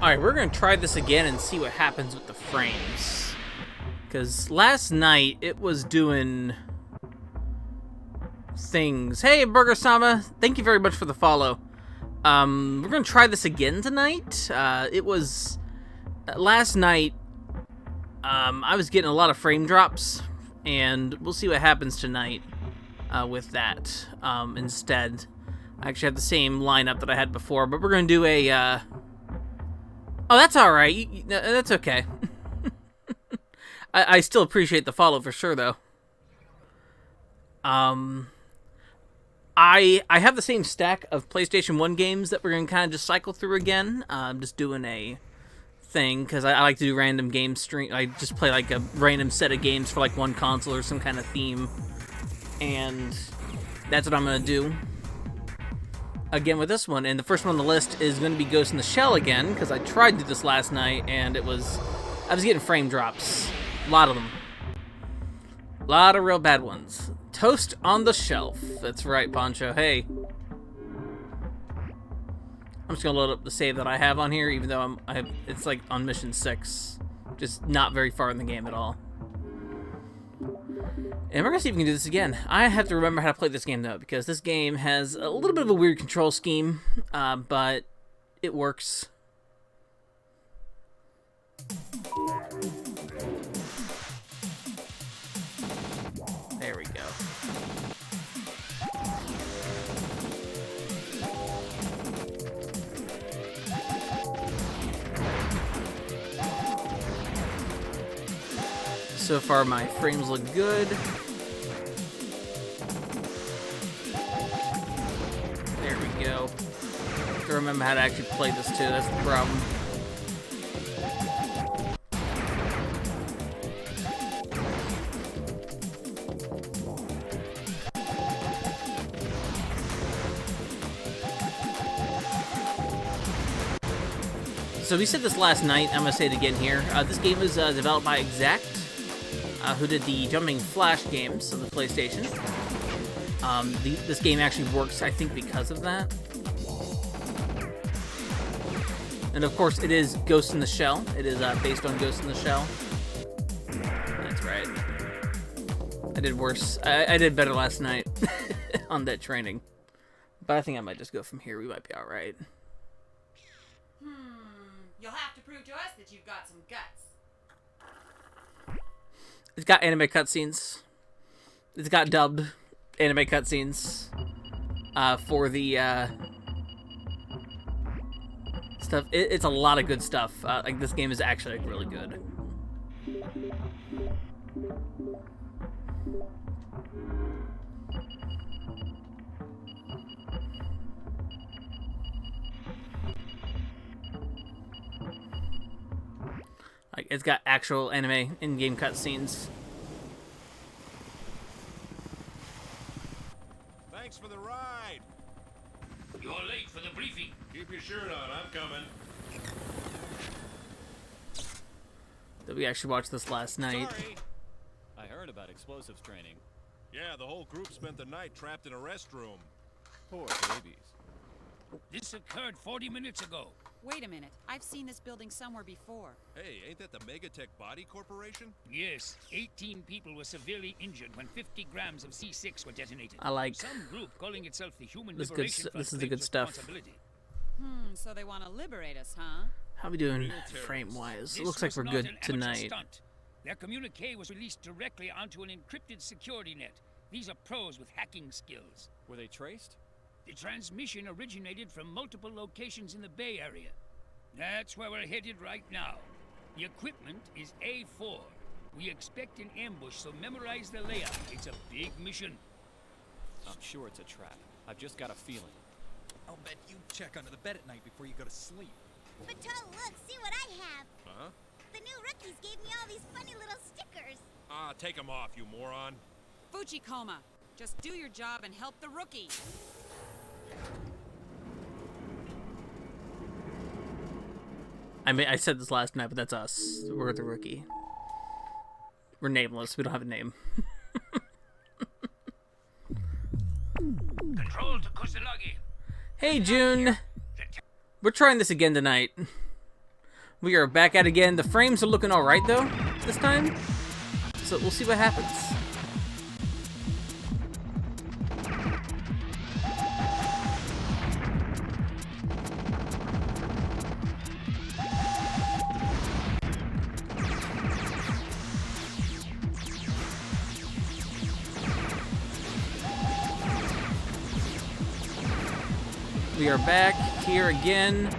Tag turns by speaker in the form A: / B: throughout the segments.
A: Alright, we're going to try this again and see what happens with the frames. Because last night, it was doing things. Hey, Burger-sama, thank you very much for the follow. We're going to try this again tonight. It was... last night, I was getting a lot of frame drops, and we'll see what happens tonight with that instead. I actually have the same lineup that I had before, but we're going to do a... Oh, that's alright. That's okay. I still appreciate the follow for sure, though. I have the same stack of PlayStation 1 games that we're going to kind of just cycle through again. I'm just doing a thing, because I like to do random game stream. I just play like a random set of games for like one console or some kind of theme. And that's what I'm going to do again with this one. And the first one on the list is going to be Ghost in the Shell again, because I tried to do this last night and I was getting frame drops. A lot of them. A lot of real bad ones. Toast on the Shelf. That's right, Poncho. Hey. I'm just going to load up the save that I have on here, even though it's like on mission 6. Just not very far in the game at all. And we're going to see if we can do this again. I have to remember how to play this game, though, because this game has a little bit of a weird control scheme, but it works. There we go. So far, my frames look good. There we go. I have to remember how to actually play this too, that's the problem. So we said this last night, I'm going to say it again here. This game was developed by Exact, who did the Jumping Flash games on the PlayStation. This game actually works, I think, because of that. And of course, it is Ghost in the Shell. It is based on Ghost in the Shell. That's right. I did worse. I did better last night on that training. But I think I might just go from here. We might be alright.
B: You'll have to prove to us that you've got some guts.
A: It's got anime cutscenes. It's got dubbed anime cutscenes for the stuff. It's a lot of good stuff. Like, this game is actually like, really good. Like, it's got actual anime in-game cutscenes.
C: Thanks for the ride.
D: You're late for the briefing.
C: Keep your shirt on. I'm coming.
A: That we actually watched this last night.
C: Sorry.
E: I heard about explosives training.
C: Yeah, the whole group spent the night trapped in a restroom.
E: Poor babies.
D: This occurred 40 minutes ago.
B: Wait a minute. I've seen this building somewhere before.
C: Hey, ain't that the Megatech Body Corporation?
D: Yes, 18 people were severely injured when 50 grams of C6 were detonated.
A: I like
D: some group calling itself the Human
A: this.
D: Liberation Front
A: This is the good
D: claims
A: stuff.
D: responsibility.
B: So they want to liberate us, huh?
A: How we doing frame-wise? It
D: This
A: looks like
D: was
A: we're
D: not
A: good
D: an amateur
A: tonight.
D: stunt. Their communique was released directly onto an encrypted security net. These are pros with hacking skills.
E: Were they traced?
D: The transmission originated from multiple locations in the Bay Area. That's where we're headed right now. The equipment is A4. We expect an ambush, so memorize the layout. It's a big mission.
E: I'm sure it's a trap. I've just got a feeling.
F: I'll bet you check under the bed at night before you go to sleep.
G: Pato, look, see what I have.
C: Huh?
G: The new rookies gave me all these funny little stickers.
C: Ah, take them off, you moron.
B: Fujikoma, just do your job and help the rookie.
A: I mean, I said this last night, but that's us. We're the rookie. We're nameless. We don't have a name.
D: Control to Kusanagi.
A: Hey, June. We're trying this again tonight. We are back at it again. The frames are looking alright, though, this time. So we'll see what happens. We are back here again.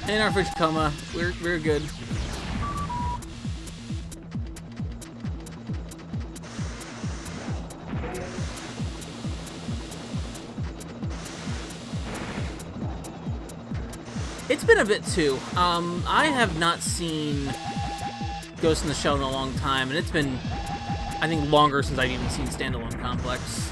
A: In our fridge coma. We're good. It's been a bit too. I have not seen Ghost in the Shell in a long time, and it's been, I think, longer since I've even seen Standalone Complex.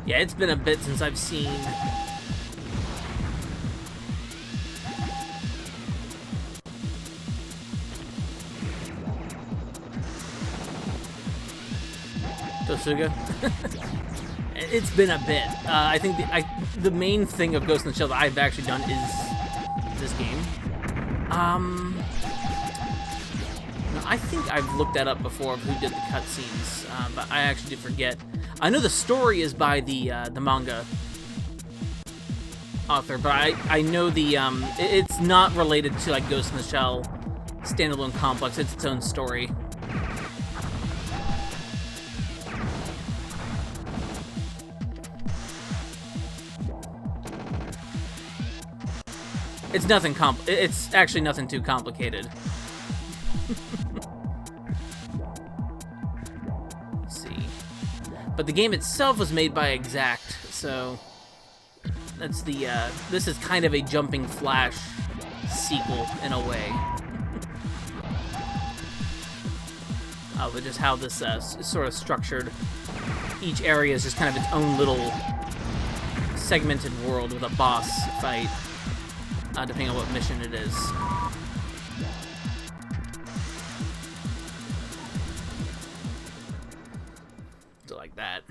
A: Yeah, it's been a bit since I've seen Tosuga. It's been a bit. I think the main thing of Ghost in the Shell that I've actually done is this game. No, I think I've looked that up before of who did the cutscenes, but I actually did forget. I know the story is by the manga author, but I know it's not related to like Ghost in the Shell Standalone Complex. It's its own story. It's nothing it's actually nothing too complicated. But the game itself was made by Exact, so that's this is kind of a Jumping Flash sequel in a way. But just how this is sort of structured. Each area is just kind of its own little segmented world with a boss fight, depending on what mission it is. Like that.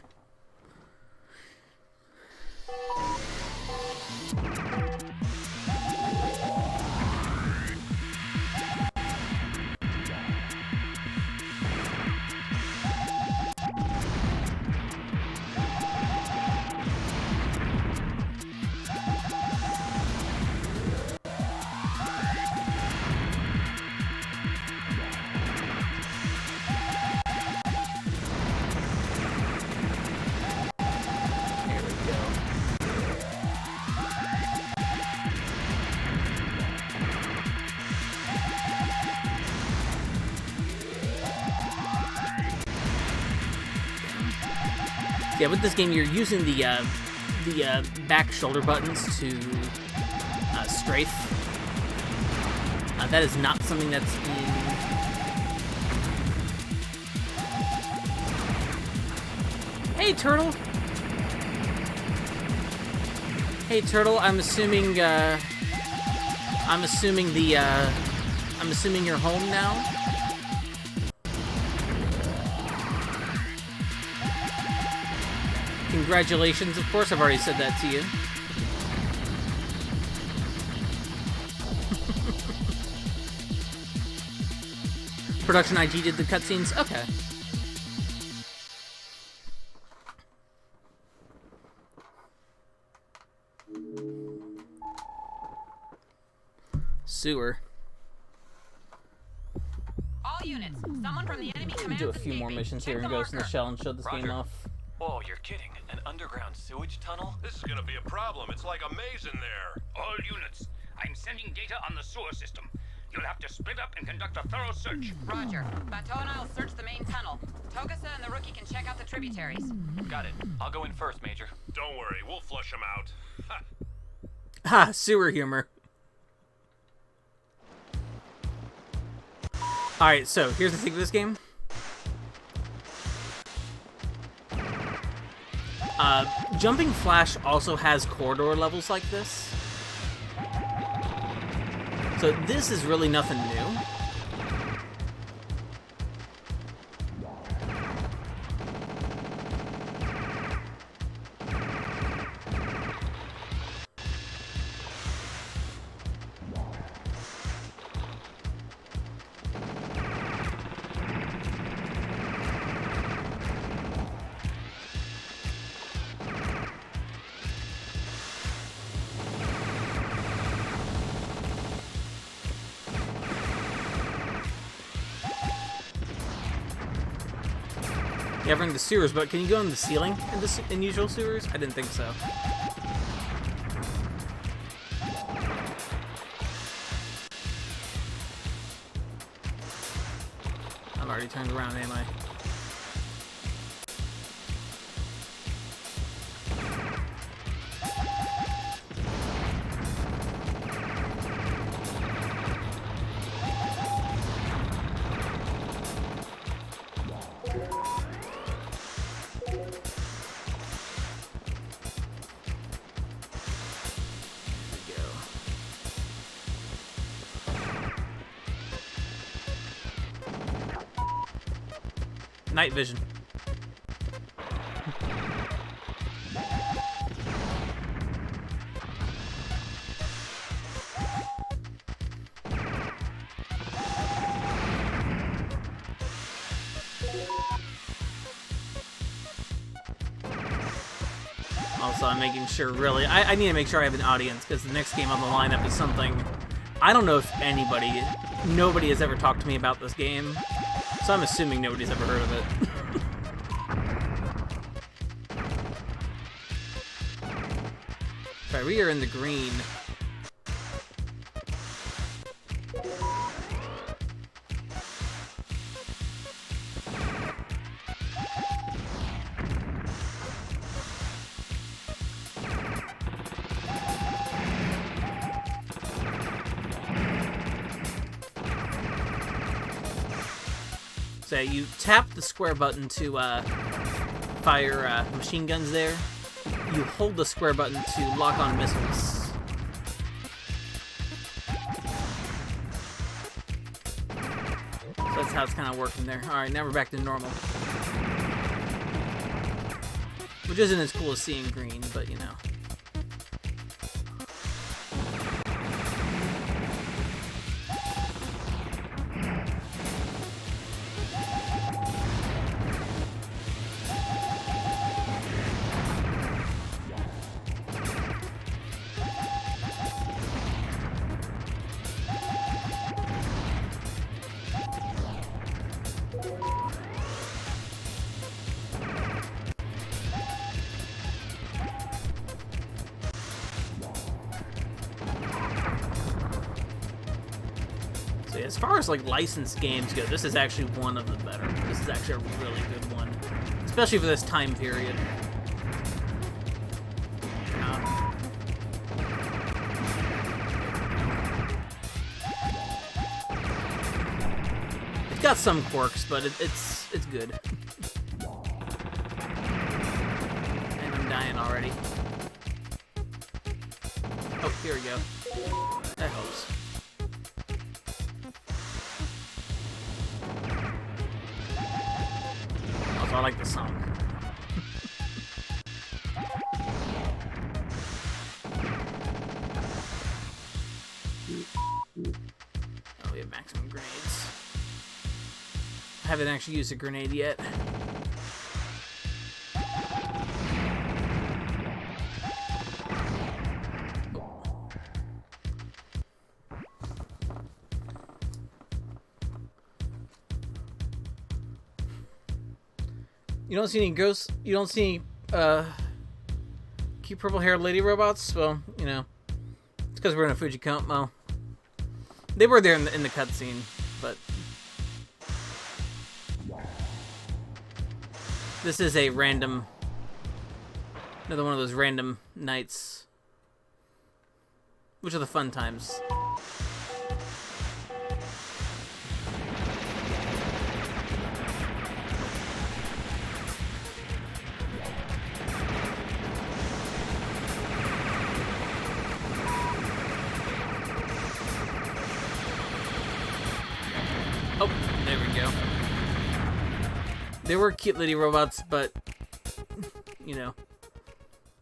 A: Yeah, with this game, you're using the back shoulder buttons to strafe. That is not something that's in... Hey, Turtle! Hey, Turtle, I'm assuming you're home now? Congratulations, of course I've already said that to you. Production IG did the cutscenes? Okay. Sewer.
B: All units, someone from the enemy command.
A: Do a few more missions here in Ghost in the Shell and show this game off.
E: Oh, you're kidding. An underground sewage tunnel?
C: This is gonna be a problem. It's like a maze in there.
D: All units, I'm sending data on the sewer system. You'll have to split up and conduct a thorough search.
B: Roger. Bateau and I'll search the main tunnel. Togasa and the rookie can check out the tributaries.
E: Got it. I'll go in first, Major.
C: Don't worry, we'll flush them out. Ha!
A: Ha! Sewer humor. Alright, so here's the thing with this game. Jumping Flash also has corridor levels like this. So this is really nothing new. Yeah, we're in the sewers, but can you go in the ceiling in usual sewers? I didn't think so. I'm already turned around, am I? Night vision. Also, I'm making sure, really, I need to make sure I have an audience, because the next game on the lineup is something, I don't know if nobody has ever talked to me about this game. So I'm assuming nobody's ever heard of it. Alright, we are in the green. So you tap the square button to fire machine guns there. You hold the square button to lock on missiles. So that's how it's kind of working there. Alright, now we're back to normal. Which isn't as cool as seeing green, but you know. As far as like licensed games go, this is actually one of the better. This is actually a really good one, especially for this time period. It's got some quirks, but it's good. And I'm dying already. Oh, here we go. That helps. I like the song. Oh, we have maximum grenades. I haven't actually used a grenade yet. You don't see any ghosts? You don't see any cute purple-haired lady robots? Well, you know, it's because we're in a Fujicom. Well, they were there in the cutscene, but this is a random, another one of those random nights, which are the fun times. They were cute little robots, but, you know,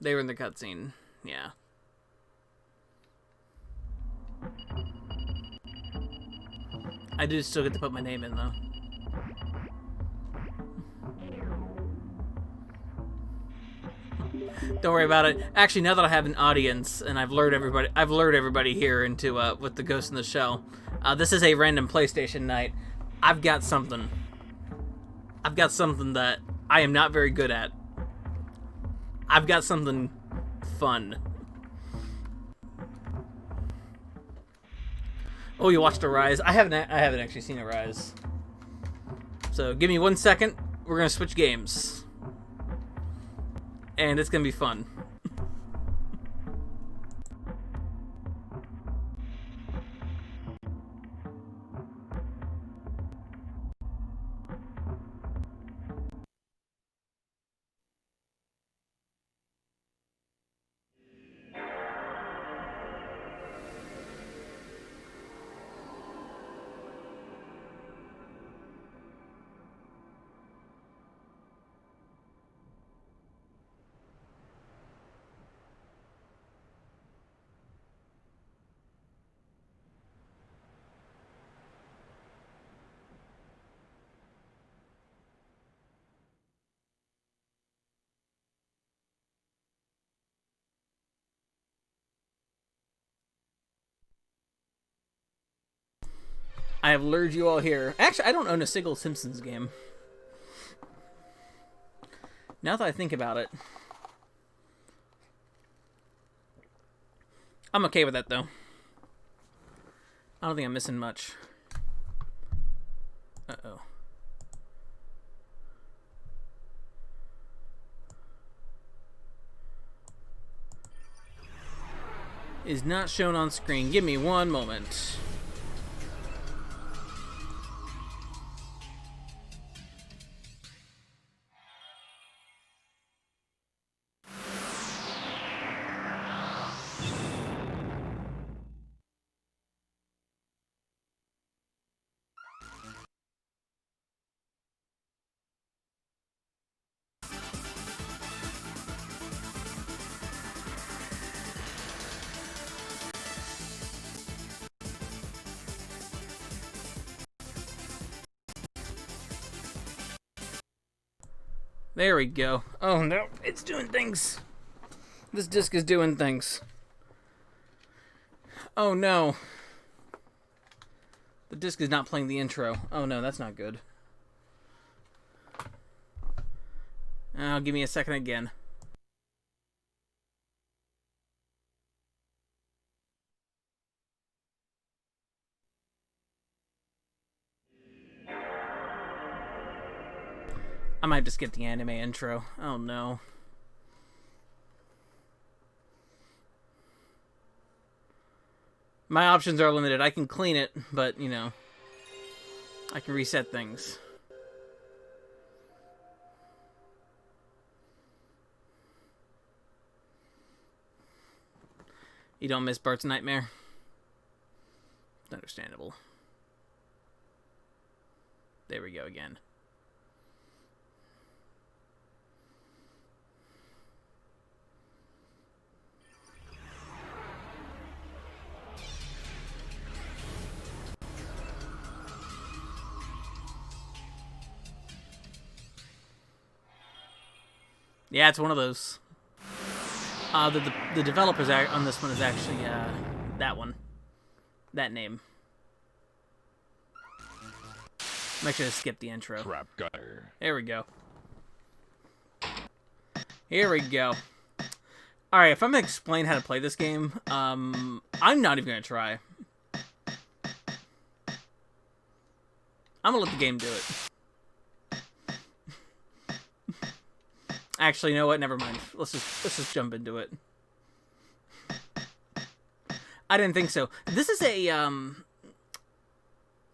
A: they were in the cutscene. Yeah. I do still get to put my name in, though. Don't worry about it. Actually, now that I have an audience and I've lured everybody here into with the Ghost in the Shell. This is a random PlayStation night. I've got something that I am not very good at. I've got something fun. Oh, you watched Arise? I haven't actually seen Arise. So give me 1 second. We're gonna switch games, and it's gonna be fun. I have lured you all here. Actually, I don't own a single Simpsons game. Now that I think about it. I'm okay with that, though. I don't think I'm missing much. Uh-oh. Is not shown on screen. Give me 1 moment. There we go. Oh no, it's doing things. This disc is doing things. Oh no. The disc is not playing the intro. Oh no, that's not good. Oh, give me a second again. I might just skip the anime intro. Oh no. My options are limited. I can clean it, but, you know, I can reset things. You don't miss Bart's Nightmare? It's understandable. There we go again. Yeah, it's one of those. The developers on this one is actually that one, that name. Make sure to skip the intro.
C: Trap gutter.
A: There we go. Here we go. All right, if I'm gonna explain how to play this game, I'm not even gonna try. I'm gonna let the game do it. Actually, you know what? Never mind. Let's just jump into it. I didn't think so. This is a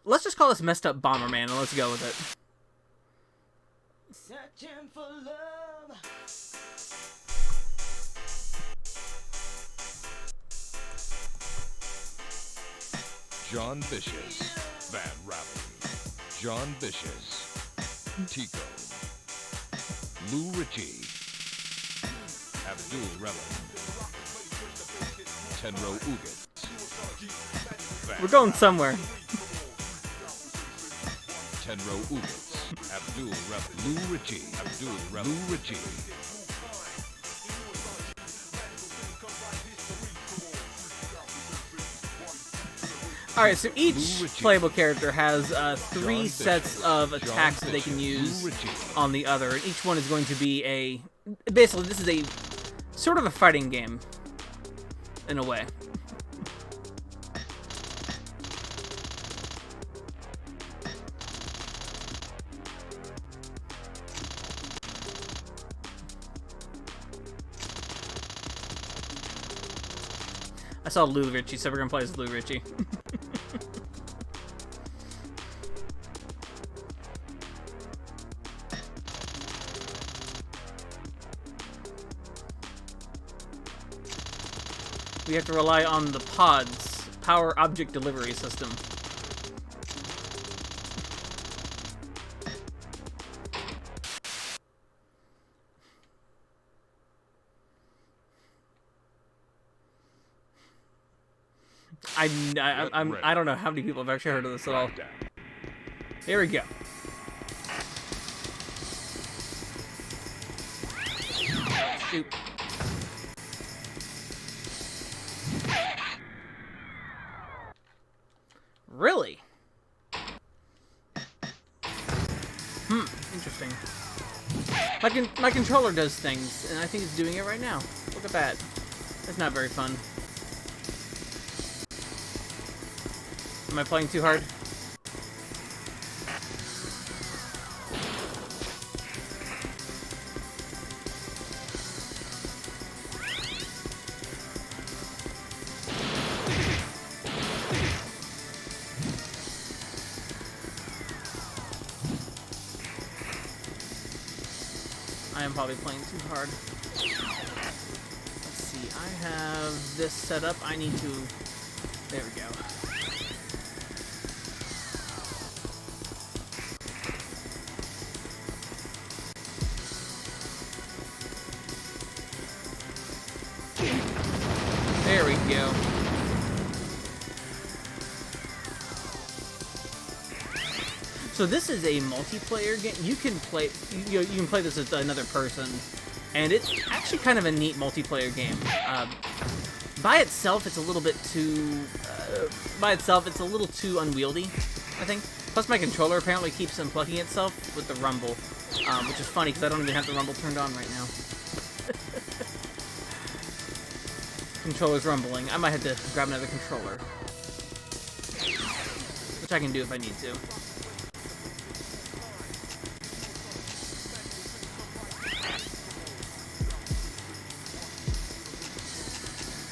A: let's just call this messed up Bomberman and let's go with it.
H: Searching for love.
C: John Vicious. Van Raven. John Vicious. Tico. Lou Ritchie. Abdul Rebel. Tenro Ugat.
A: We're going somewhere.
C: Tenro Ugat. Abdul Rebel. Lou Ritchie. Abdul Rebel. Lou Ritchie.
A: Alright, so each playable character has 3 sets of attacks that they can use on the other. And each one is going to be a... Basically, this is a sort of a fighting game, in a way. I saw Lou Ritchie, so we're gonna play as Lou Ritchie. We have to rely on the pods, power object delivery system. I don't know how many people have actually heard of this at all. Here we go. Shoot. Really? Interesting. My controller does things, and I think it's doing it right now. Look at that. That's not very fun. Am I playing too hard? I am probably playing too hard. Let's see, I have this set up. I need to... There we go. There we go. So this is a multiplayer game. You can play. You can play this with another person, and it's actually kind of a neat multiplayer game. By itself, it's a little bit too. By itself, it's a little too unwieldy, I think. Plus, my controller apparently keeps unplugging itself with the rumble, which is funny because I don't even have the rumble turned on right now. Controller's rumbling. I might have to grab another controller, which I can do if I need to.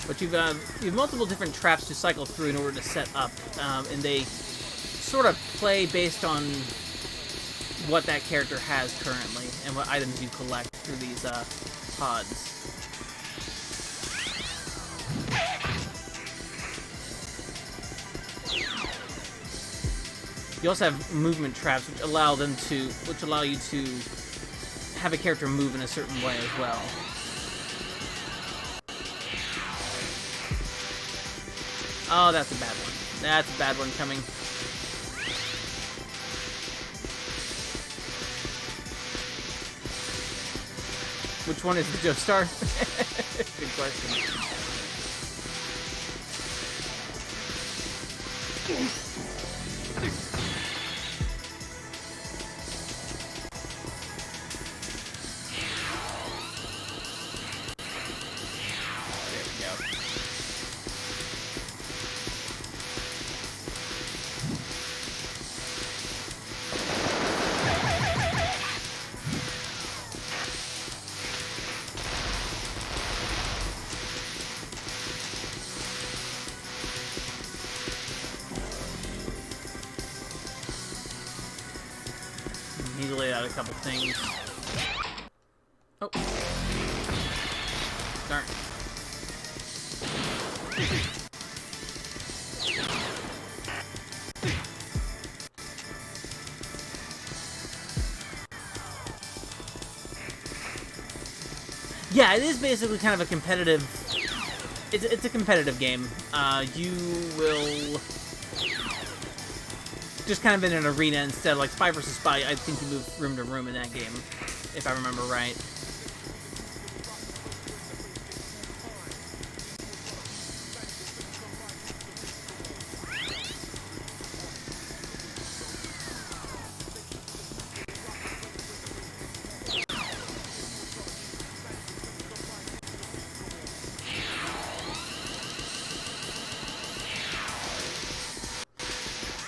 A: But you have multiple different traps to cycle through in order to set up, and they sort of play based on what that character has currently and what items you collect through these pods. You also have movement traps, which allow you to have a character move in a certain way as well. Oh, that's a bad one. That's a bad one coming. Which one is the Joestar? Good question. Need to lay out a couple things. Oh. Darn. Yeah, it is basically kind of a competitive... It's a competitive game. You will... just kind of in an arena instead of like Spy versus Spy. I think you move room to room in that game, if I remember right.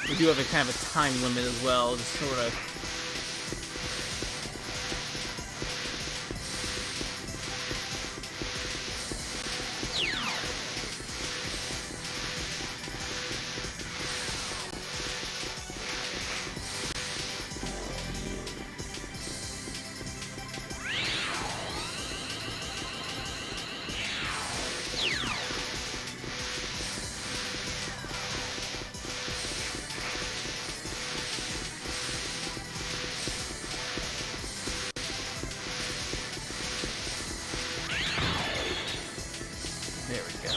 A: We do have a kind of a time limit as well, just sort of... There we go.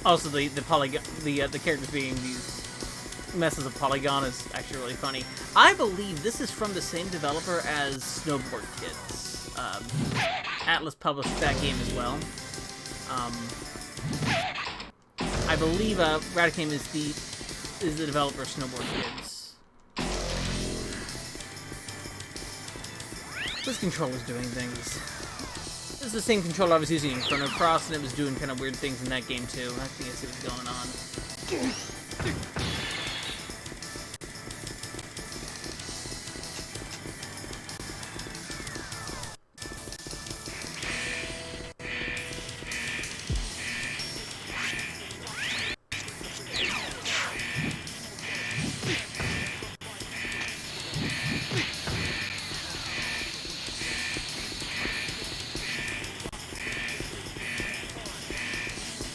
A: Also, the polygon, the characters being these messes of polygon is actually really funny. I believe this is from the same developer as Snowboard Kids. Atlas published that game as well. I believe Radicame is the developer of Snowboard Kids. This controller's doing things. This is the same controller I was using in Chrono Cross, and it was doing kind of weird things in that game too. I think I see what's going on.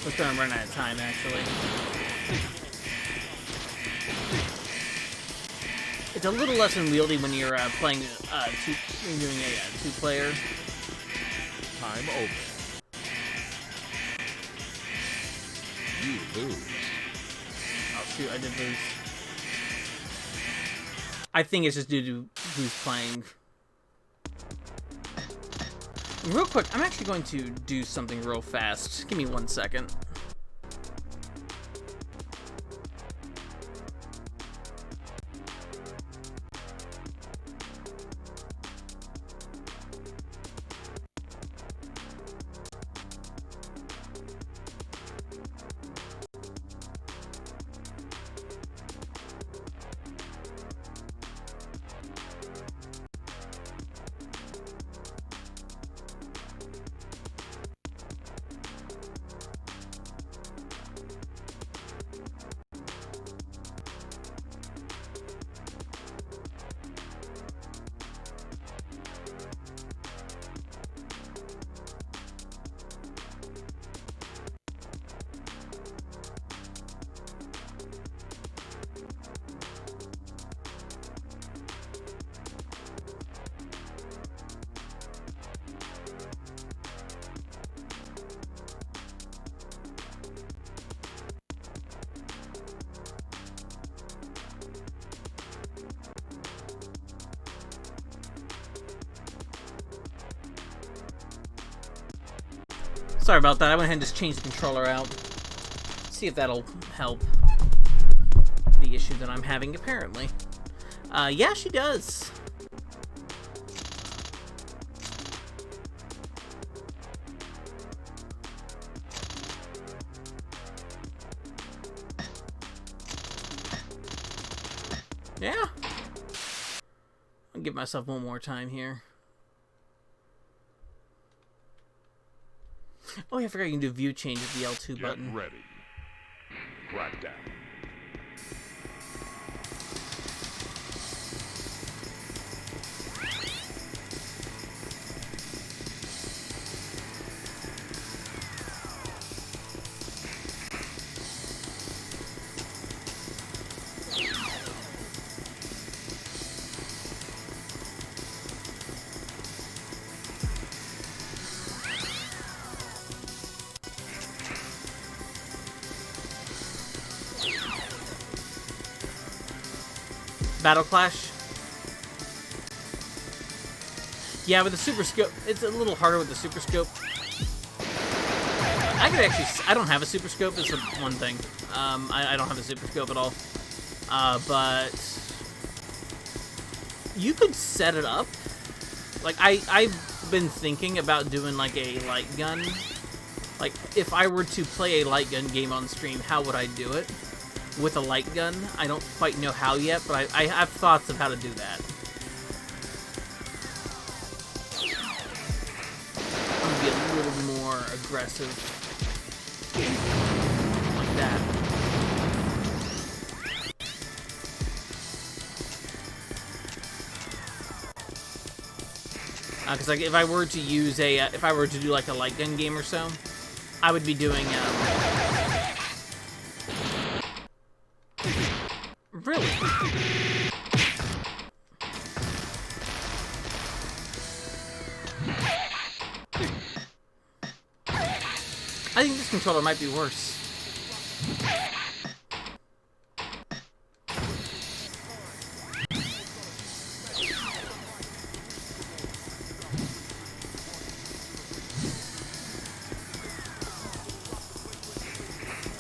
A: Let's try and run out of time, actually. It's a little less unwieldy when you're playing when you're doing a two-player.
C: Time over. You lose.
A: Oh shoot, I did lose. I think it's just due to who's playing. Real quick, I'm actually going to do something real fast. Give me 1 second. Sorry about that. I went ahead and just changed the controller out. See if that'll help the issue that I'm having, apparently. Yeah, she does. Yeah. I'll give myself one more time here. Oh, yeah, I forgot you can do view change with the L2 button.
C: Get ready. Crackdown.
A: Battle Clash. Yeah, with the Super Scope, it's a little harder with the Super Scope. I could actually, I don't have a Super Scope, it's the one thing. I don't have a Super Scope at all. But you could set it up. Like, I've been thinking about doing like a light gun. Like, if I were to play a light gun game on stream, how would I do it? With a light gun. I don't quite know how yet, but I have thoughts of how to do that. I'm gonna be a little more aggressive. Like that. Because like, if I were to use a, if I were to do like a light gun game or so, I would be doing, really? I think this controller might be worse.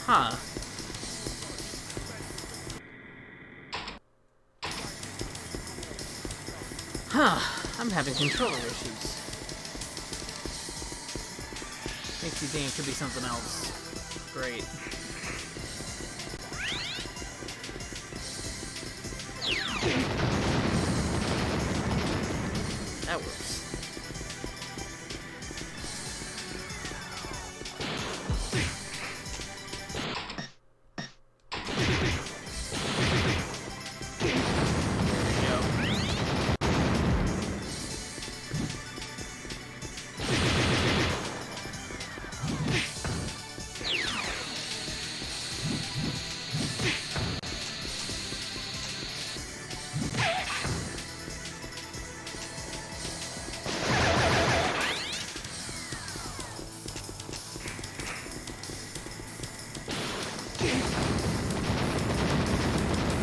A: Huh. I'm having controller issues. Makes you think it could be something else. Great. That works.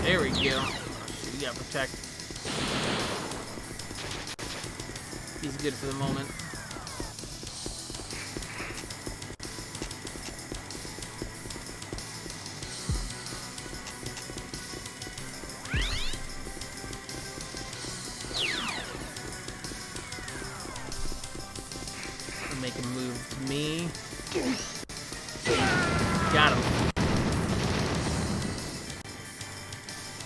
A: There we go. Oh, shoot, you gotta protect. He's good for the moment. Make him move to me. Got him.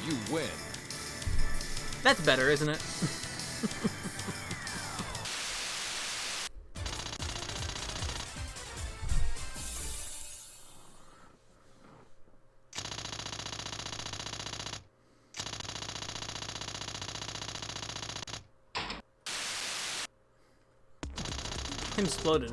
C: You win.
A: That's better, isn't it? Him exploded.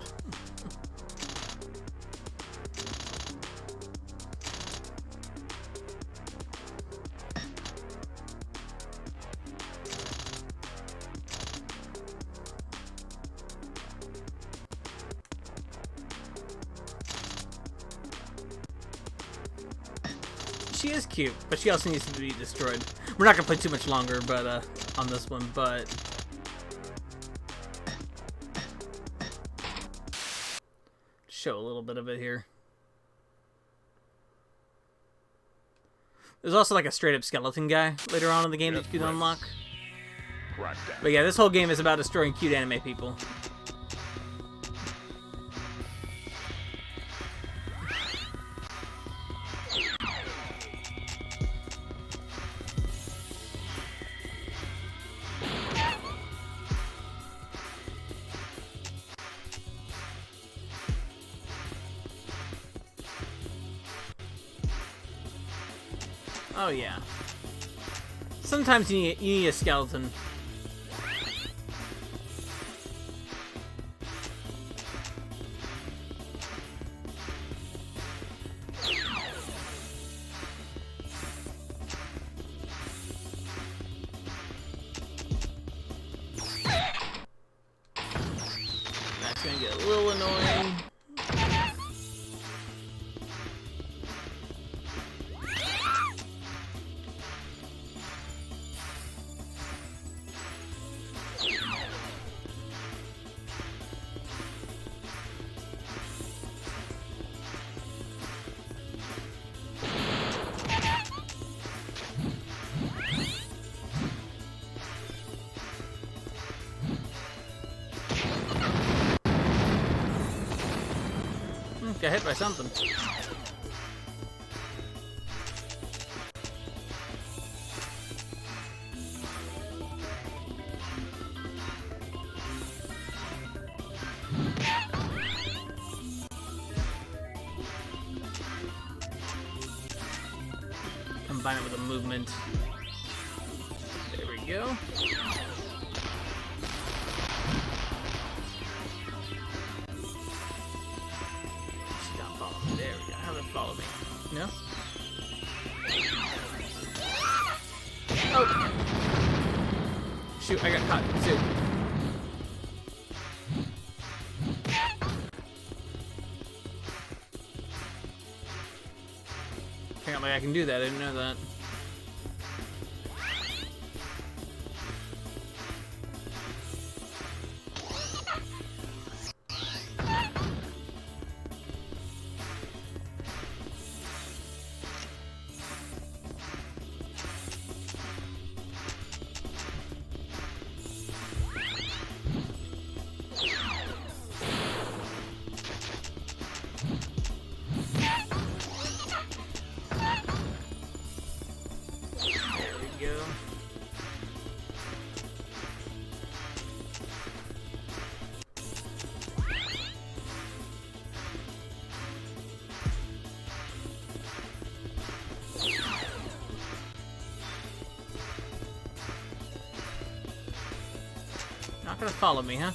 A: She is cute, but she also needs to be destroyed. We're not gonna play too much longer, but on this one, but show a little bit of it here. There's also like a straight up skeleton guy later on in the game that you can unlock. But yeah, this whole game is about destroying cute anime people. Oh yeah. Sometimes you need a skeleton. That's gonna get a little annoying. Got hit by something. Combine it with a movement. There we go. There we go. Have it follow me. No? Oh! Shoot, I got caught. Shoot. Apparently I can do that. I didn't know that. Not gonna follow me, huh?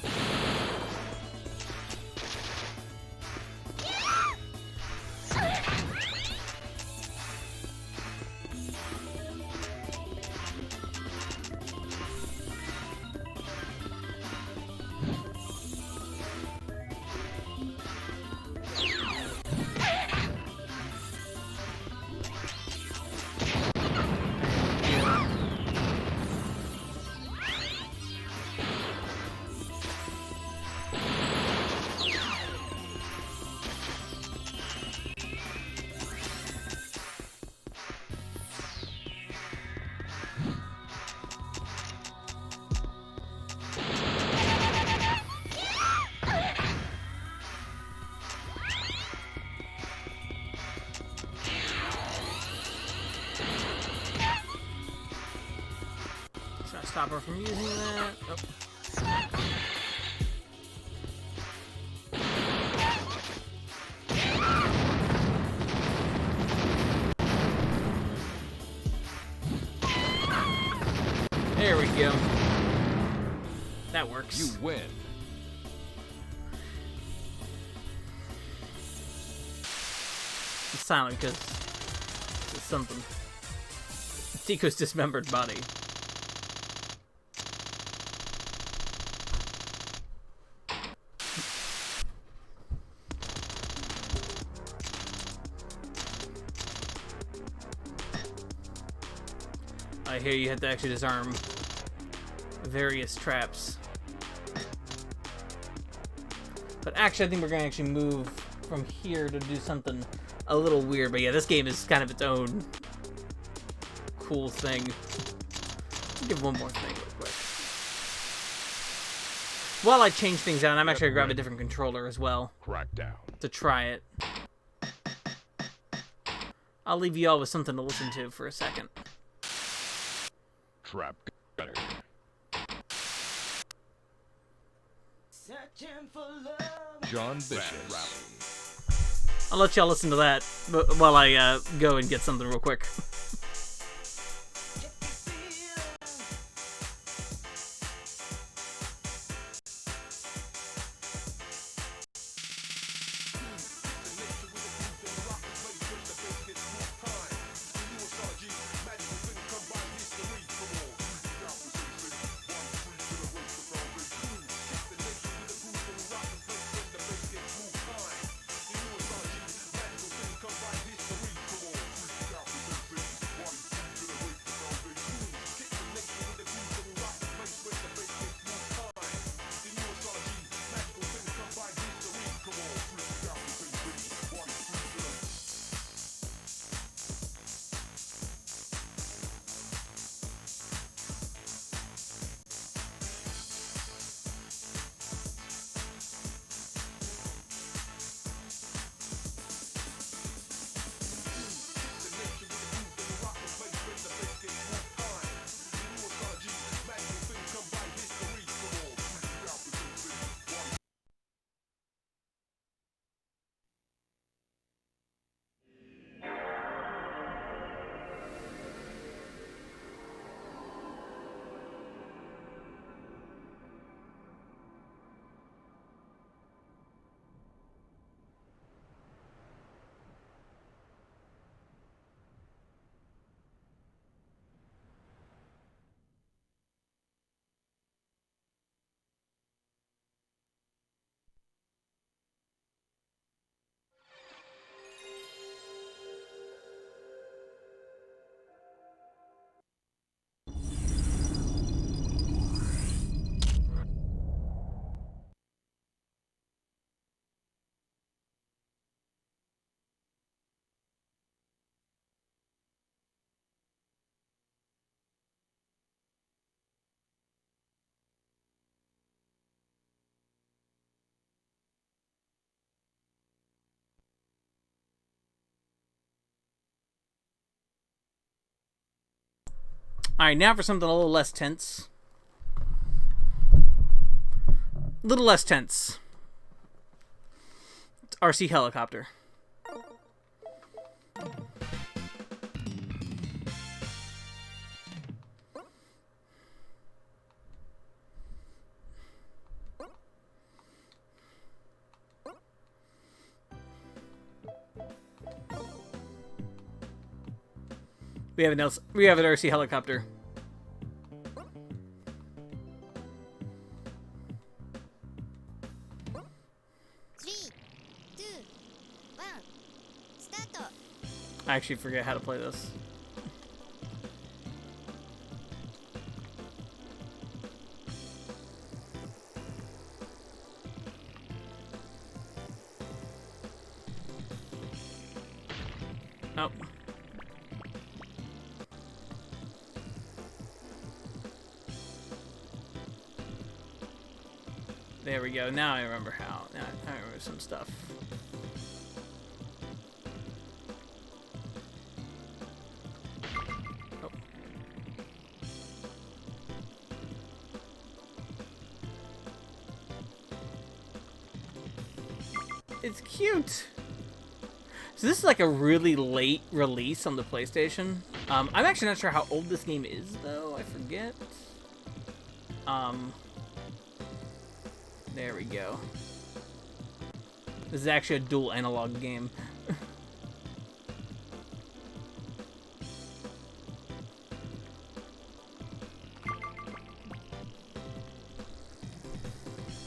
A: Stop her from using that. Oh. There we go. That works.
C: You win.
A: It's silent because it's something. Tico's dismembered body. I hear you have to actually disarm various traps. But actually, I think we're going to actually move from here to do something a little weird. But yeah, this game is kind of its own cool thing. I'll give one more thing real quick. While I change things out, I'm actually going to grab a different controller as well
C: Crackdown.
A: to try it. I'll leave you all with something to listen to for a second.
C: Trap gunner.
H: Searching for love.
C: John Bishop.
A: I'll let y'all listen to that while I go and get something real quick. Alright, now for something a little less tense. Little less tense. It's RC helicopter. We have an RC helicopter.
G: Three, two, one, start.
A: I actually forget how to play this. Oh. There we go. Now I remember how. Now I remember some stuff. Oh. It's cute. So this is like a really late release on the PlayStation. I'm actually not sure how old this game is, though. I forget. There we go. This is actually a dual analog game.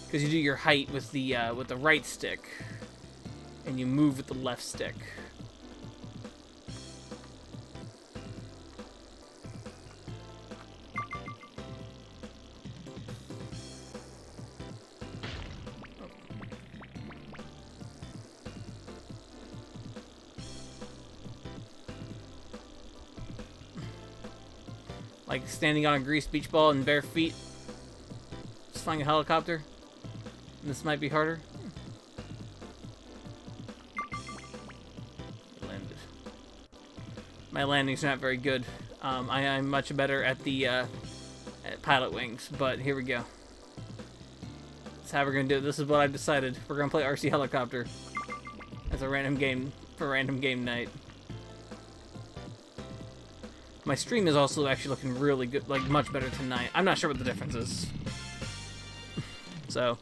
A: Because you do your height with the right stick, and you move with the left stick. Like standing on a greased beach ball in bare feet. Just flying a helicopter. This might be harder. Landed. My landings are not very good. I'm much better at the at pilot wings, but here we go. That's how we're gonna do it. This is what I've decided. We're gonna play RC Helicopter as a random game for random game night. My stream is also actually looking really good, like much better tonight. I'm not sure what the difference is. So,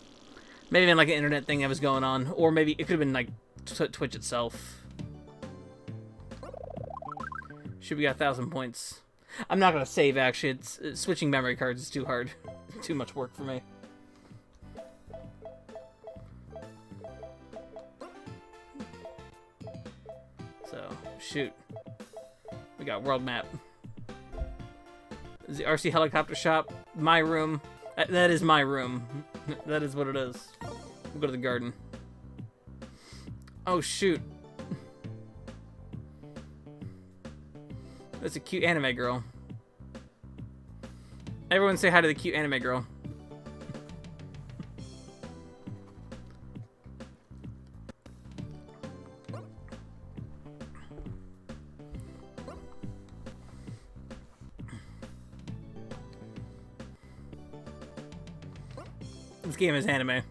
A: maybe been like an internet thing that was going on, or maybe it could have been like Twitch itself. Should we got 1,000 points? I'm not gonna save actually. It's switching memory cards is too hard, too much work for me. So shoot, we got world map. Is the RC helicopter shop my room? That is my room. That is what it is. We'll go to the garden. Oh shoot. That's a cute anime girl. Everyone say hi to the cute anime girl. This game is anime.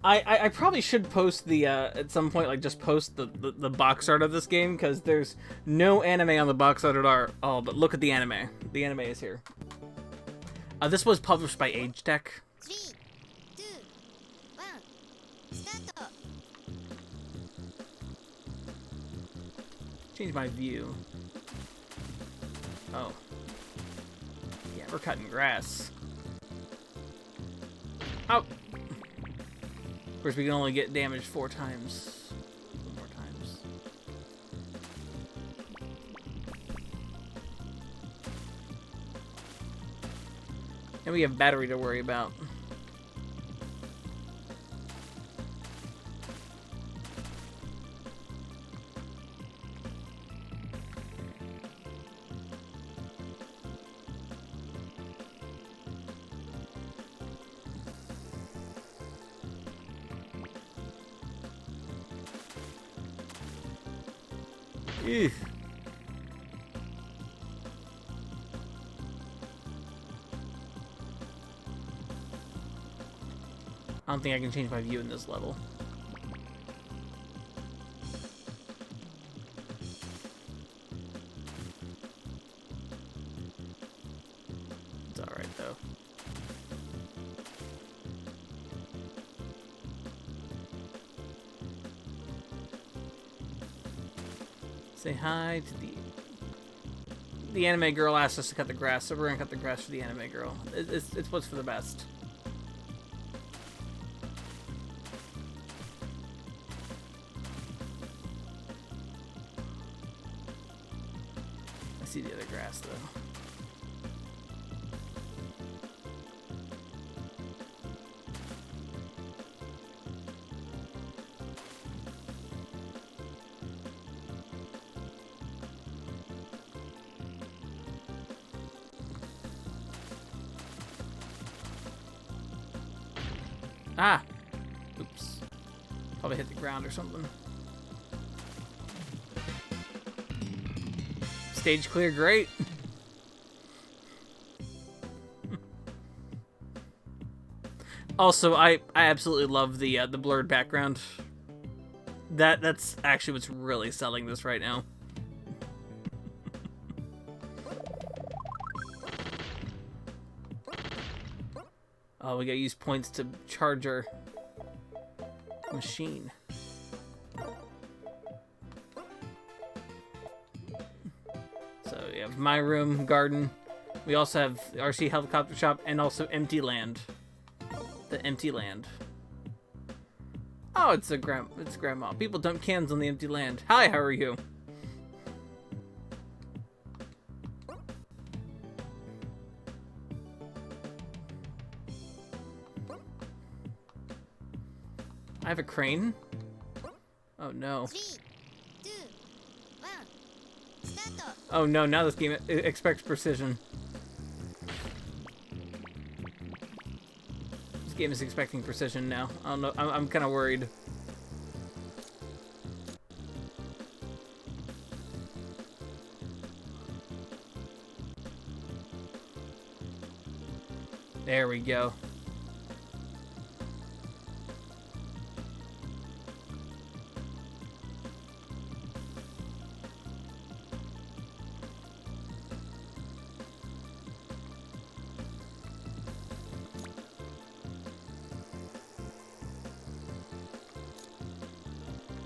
A: I probably should post the at some point, like just post the box art of this game, because there's no anime on the box art at all, but look at the anime. The anime is here. This was published by Age Tech.
G: 3、2、1、スタート。
A: Change my view. Oh. Yeah, we're cutting grass. Oh! Of course, we can only get damaged 4 times. 4 more times. And we have battery to worry about. Eugh. I don't think I can change my view in this level. It's alright though. Say hi to the anime girl asked us to cut the grass, so we're gonna cut the grass for the anime girl. It's what's for the best. I see the other grass though. Ah! Oops. Probably hit the ground or something. Stage clear, great. Also, I absolutely love the blurred background. That's actually what's really selling this right now. Oh, we gotta use points to charge our machine. So we have my room, garden. We also have the RC helicopter shop and also empty land. The empty land. Oh, it's grandma. People dump cans on the empty land. Hi, how are you? I have a crane? Oh no.
G: 3、2、1、スタート。
A: Oh no, now this game expects precision. This game is expecting precision now. I don't know, I'm kind of worried. There we go.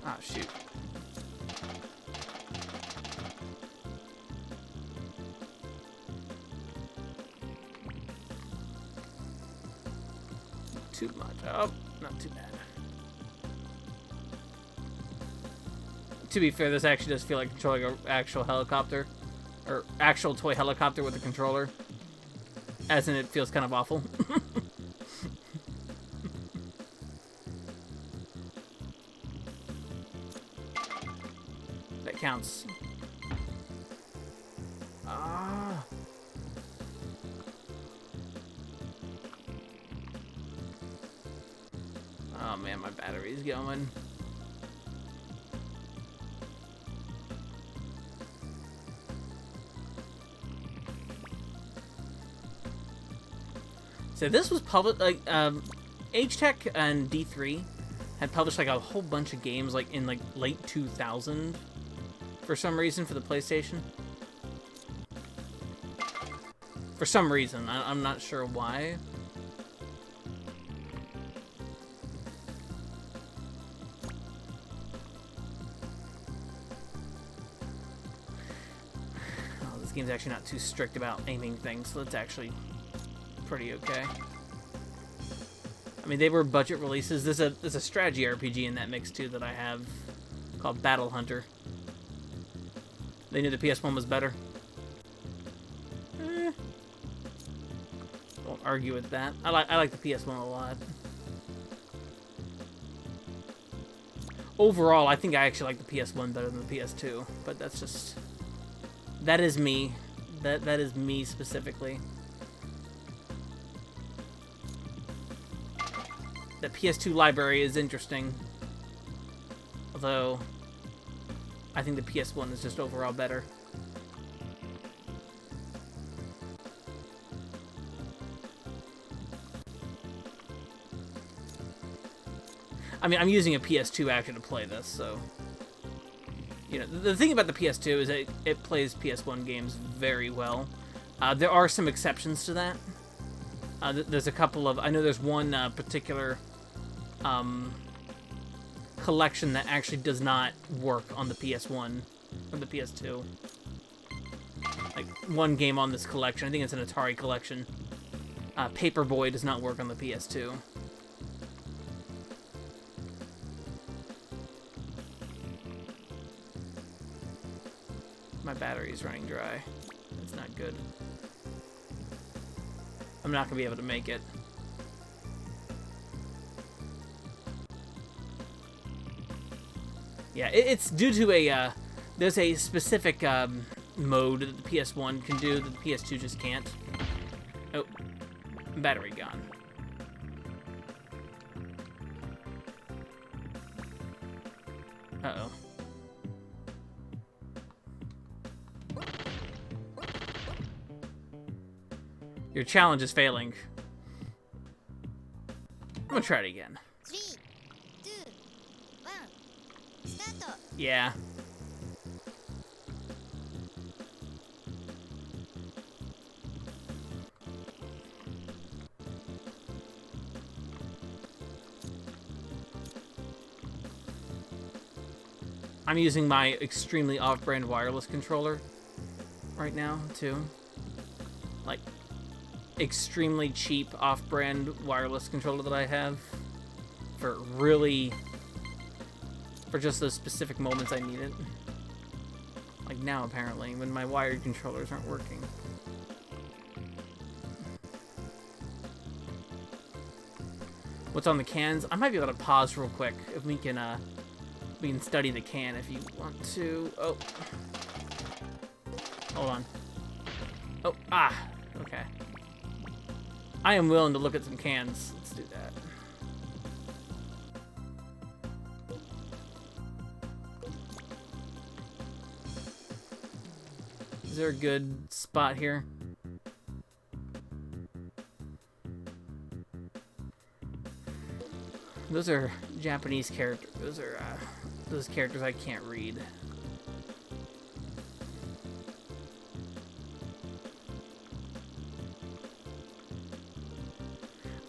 A: Ah, shoot. Too much. Oh, not too bad. To be fair, this actually does feel like controlling an actual helicopter. Or actual toy helicopter with a controller. As in, it feels kind of awful. That counts. Ah. Oh man, my battery's going. So this was published, like, H-Tech and D3 had published, like, a whole bunch of games, like, in, like, late 2000 for some reason for the PlayStation. For some reason. I'm not sure why. Oh, this game's actually not too strict about aiming things, so that's actually pretty okay. I mean, they were budget releases. There's a strategy RPG in that mix too that I have called Battle Hunter. They knew the PS1 was better. Won't argue with that. I like the PS1 a lot. Overall, I think I actually like the PS1 better than the PS2, but that's just, that is me. That is me specifically. The PS2 library is interesting, although I think the PS1 is just overall better. I mean, I'm using a PS2 actually to play this, so... You know, the thing about the PS2 is that it plays PS1 games very well. There are some exceptions to that. There's a couple of... I know there's one particular... collection that actually does not work on the PS1 or the PS2. Like, one game on this collection, I think it's an Atari collection. Paperboy does not work on the PS2. My battery's running dry. That's not good. I'm not gonna be able to make it. Yeah, it's due to a, there's a specific mode that the PS1 can do that the PS2 just can't. Oh, battery gone. Uh-oh. Your challenge is failing. I'm gonna try it again.
G: 3, 2, 1, start.
A: Yeah. I'm using my extremely off-brand wireless controller right now, too. Like, extremely cheap off-brand wireless controller that I have for just those specific moments I need it. Like now, apparently, when my wired controllers aren't working. What's on the cans? I might be able to pause real quick if we can study the can if you want to. Oh. Hold on. Oh, okay. I am willing to look at some cans. Let's do that. Is there a good spot here? Those are Japanese characters. Those are those characters I can't read.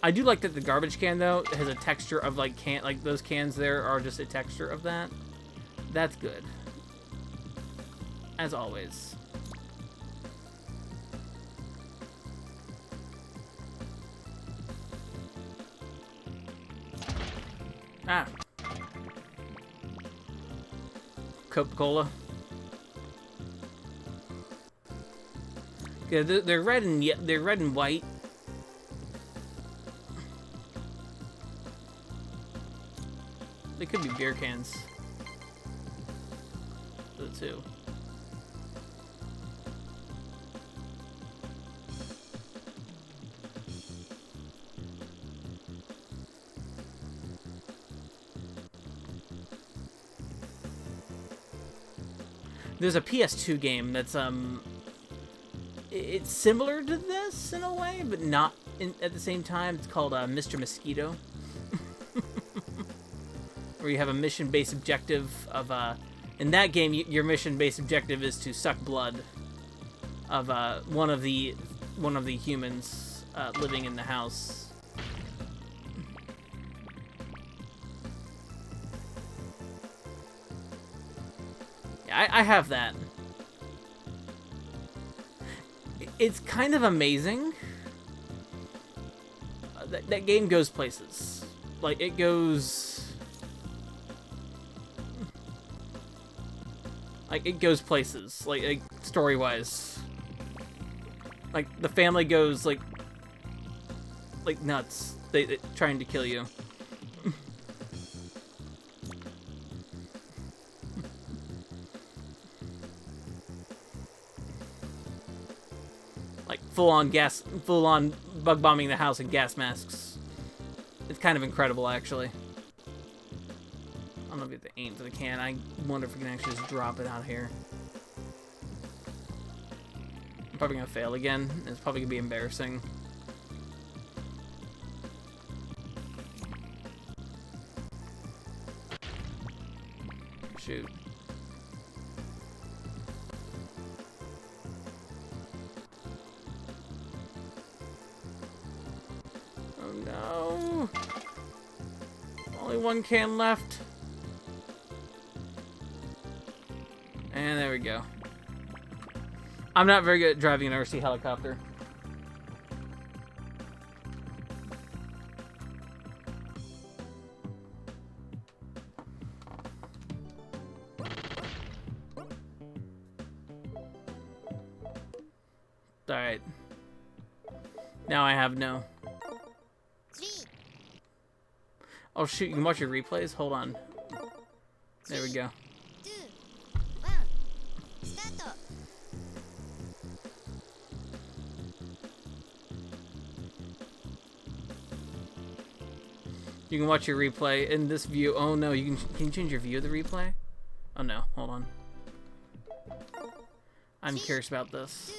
A: I do like that the garbage can though has a texture of like those cans there are just a texture of that. That's good. As always. Ah. Coca-Cola. Yeah, they're red and white. They could be beer cans. The two. There's a PS2 game that's it's similar to this in a way, but not at the same time. It's called Mr. Mosquito. Where you have a mission-based objective of in that game your mission-based objective is to suck blood of one of the humans living in the house. Yeah, I have that. It's kind of amazing. That game goes places. Like, it goes... Like, it goes places. Like story-wise. Like, the family goes, like nuts. They trying to kill you. Like, full-on bug bombing the house in gas masks. It's kind of incredible, actually. I don't know if you have to aim for the can. I wonder if we can actually just drop it out here. I'm probably gonna fail again. It's probably gonna be embarrassing. Shoot. Oh no! Only one can left. And there we go. I'm not very good at driving an RC helicopter. Alright. Now I have no. Oh shoot, you can watch your replays? Hold on. There we go. You can watch your replay in this view. Oh no, can you change your view of the replay? Oh no, hold on. I'm curious about this.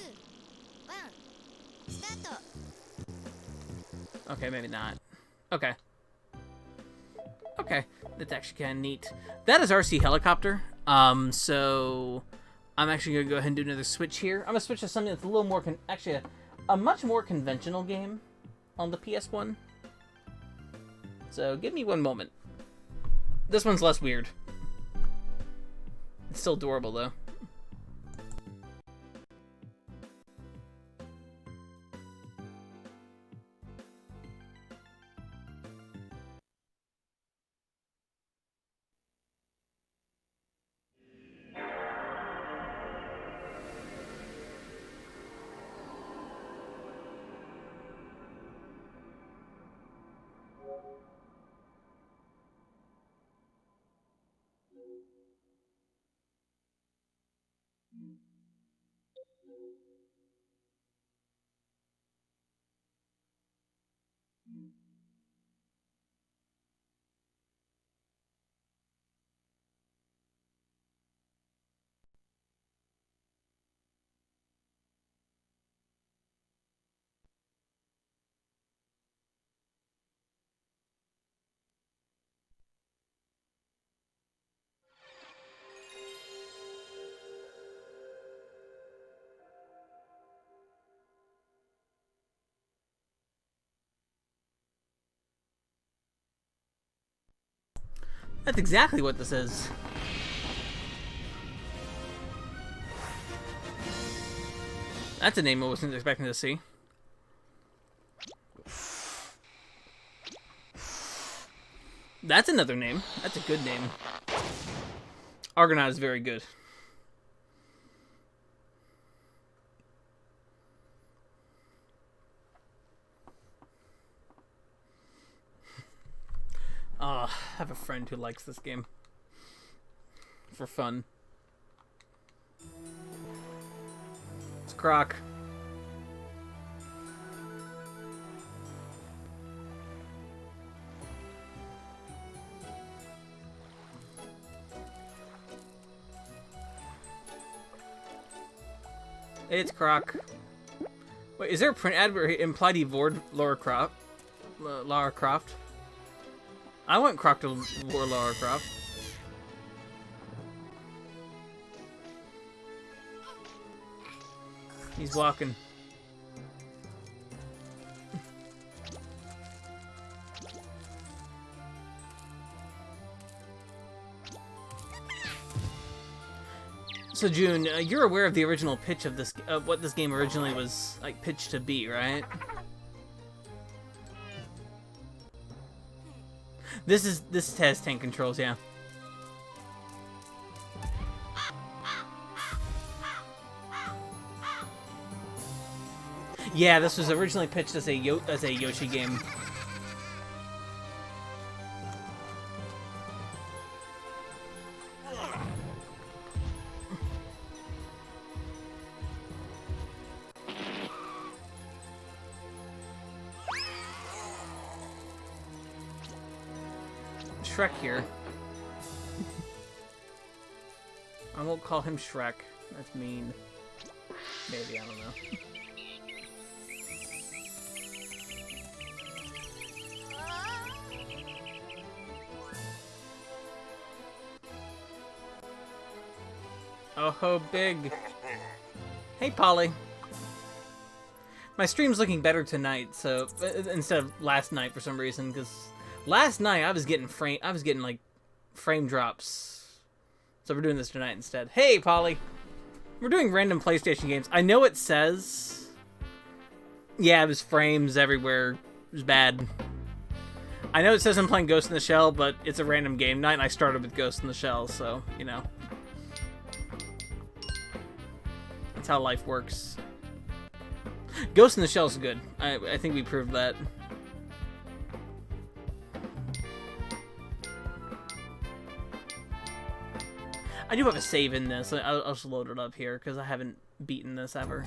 A: Okay, maybe not. Okay. Okay, that's actually kind of neat. That is RC Helicopter. So I'm actually gonna go ahead and do another switch here. I'm gonna switch to something that's a little more actually a much more conventional game on the PS1. So give me one moment. This one's less weird. It's still adorable though. That's exactly what this is. That's a name I wasn't expecting to see. That's another name. That's a good name. Argonaut is very good. I have a friend who likes this game. For fun. It's Croc. It's Croc. Wait, is there a print ad where he implied he vored Lara Croft? Lara Croft? I want Croc to vor Lara Croft. He's walking. So June, you're aware of the original pitch of this, what this game originally was like pitched to be, right? This has tank controls, yeah. Yeah, this was originally pitched as a Yoshi game. Shrek here. I won't call him Shrek. That's mean. Maybe, I don't know. Oh, big. Hey, Polly. My stream's looking better tonight, so instead of last night for some reason, because last night I was getting like frame drops. So we're doing this tonight instead. Hey, Polly. We're doing random PlayStation games. I know it says, yeah, it was frames everywhere. It was bad. I know it says I'm playing Ghost in the Shell, but it's a random game night, and I started with Ghost in the Shell, so, you know. That's how life works. Ghost in the Shell is good. I think we proved that. I do have a save in this. I'll just load it up here because I haven't beaten this ever.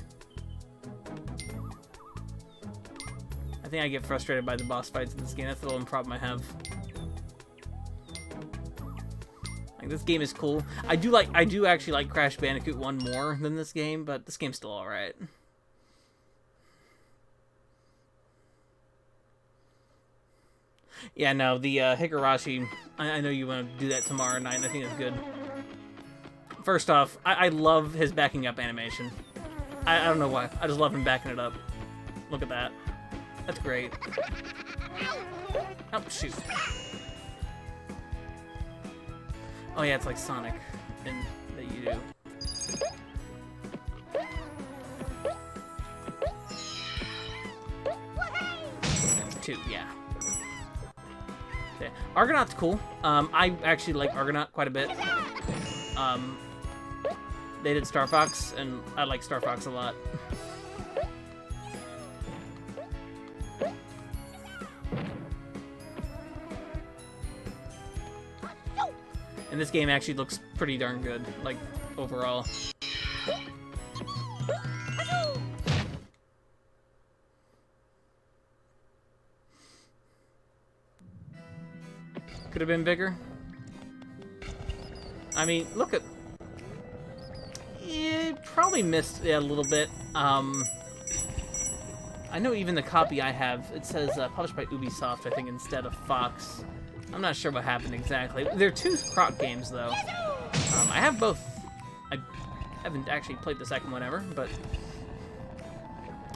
A: I think I get frustrated by the boss fights in this game. That's the only problem I have. Like, this game is cool. I do actually like Crash Bandicoot 1 more than this game, but this game's still alright. Yeah, no, the Higurashi, I know you want to do that tomorrow night, and I think it's good. First off, I love his backing up animation. I don't know why. I just love him backing it up. Look at that. That's great. Oh, shoot. Oh yeah, it's like Sonic in that you do. That's 2, yeah. Okay. Argonaut's cool. I actually like Argonaut quite a bit. They did Star Fox, and I like Star Fox a lot. And this game actually looks pretty darn good, like, overall. Could have been bigger. I mean, look at... It probably missed a little bit. I know even the copy I have, it says published by Ubisoft, I think, instead of Fox. I'm not sure what happened exactly. They're 2 Croc games, though. I have both. I haven't actually played the second one ever, but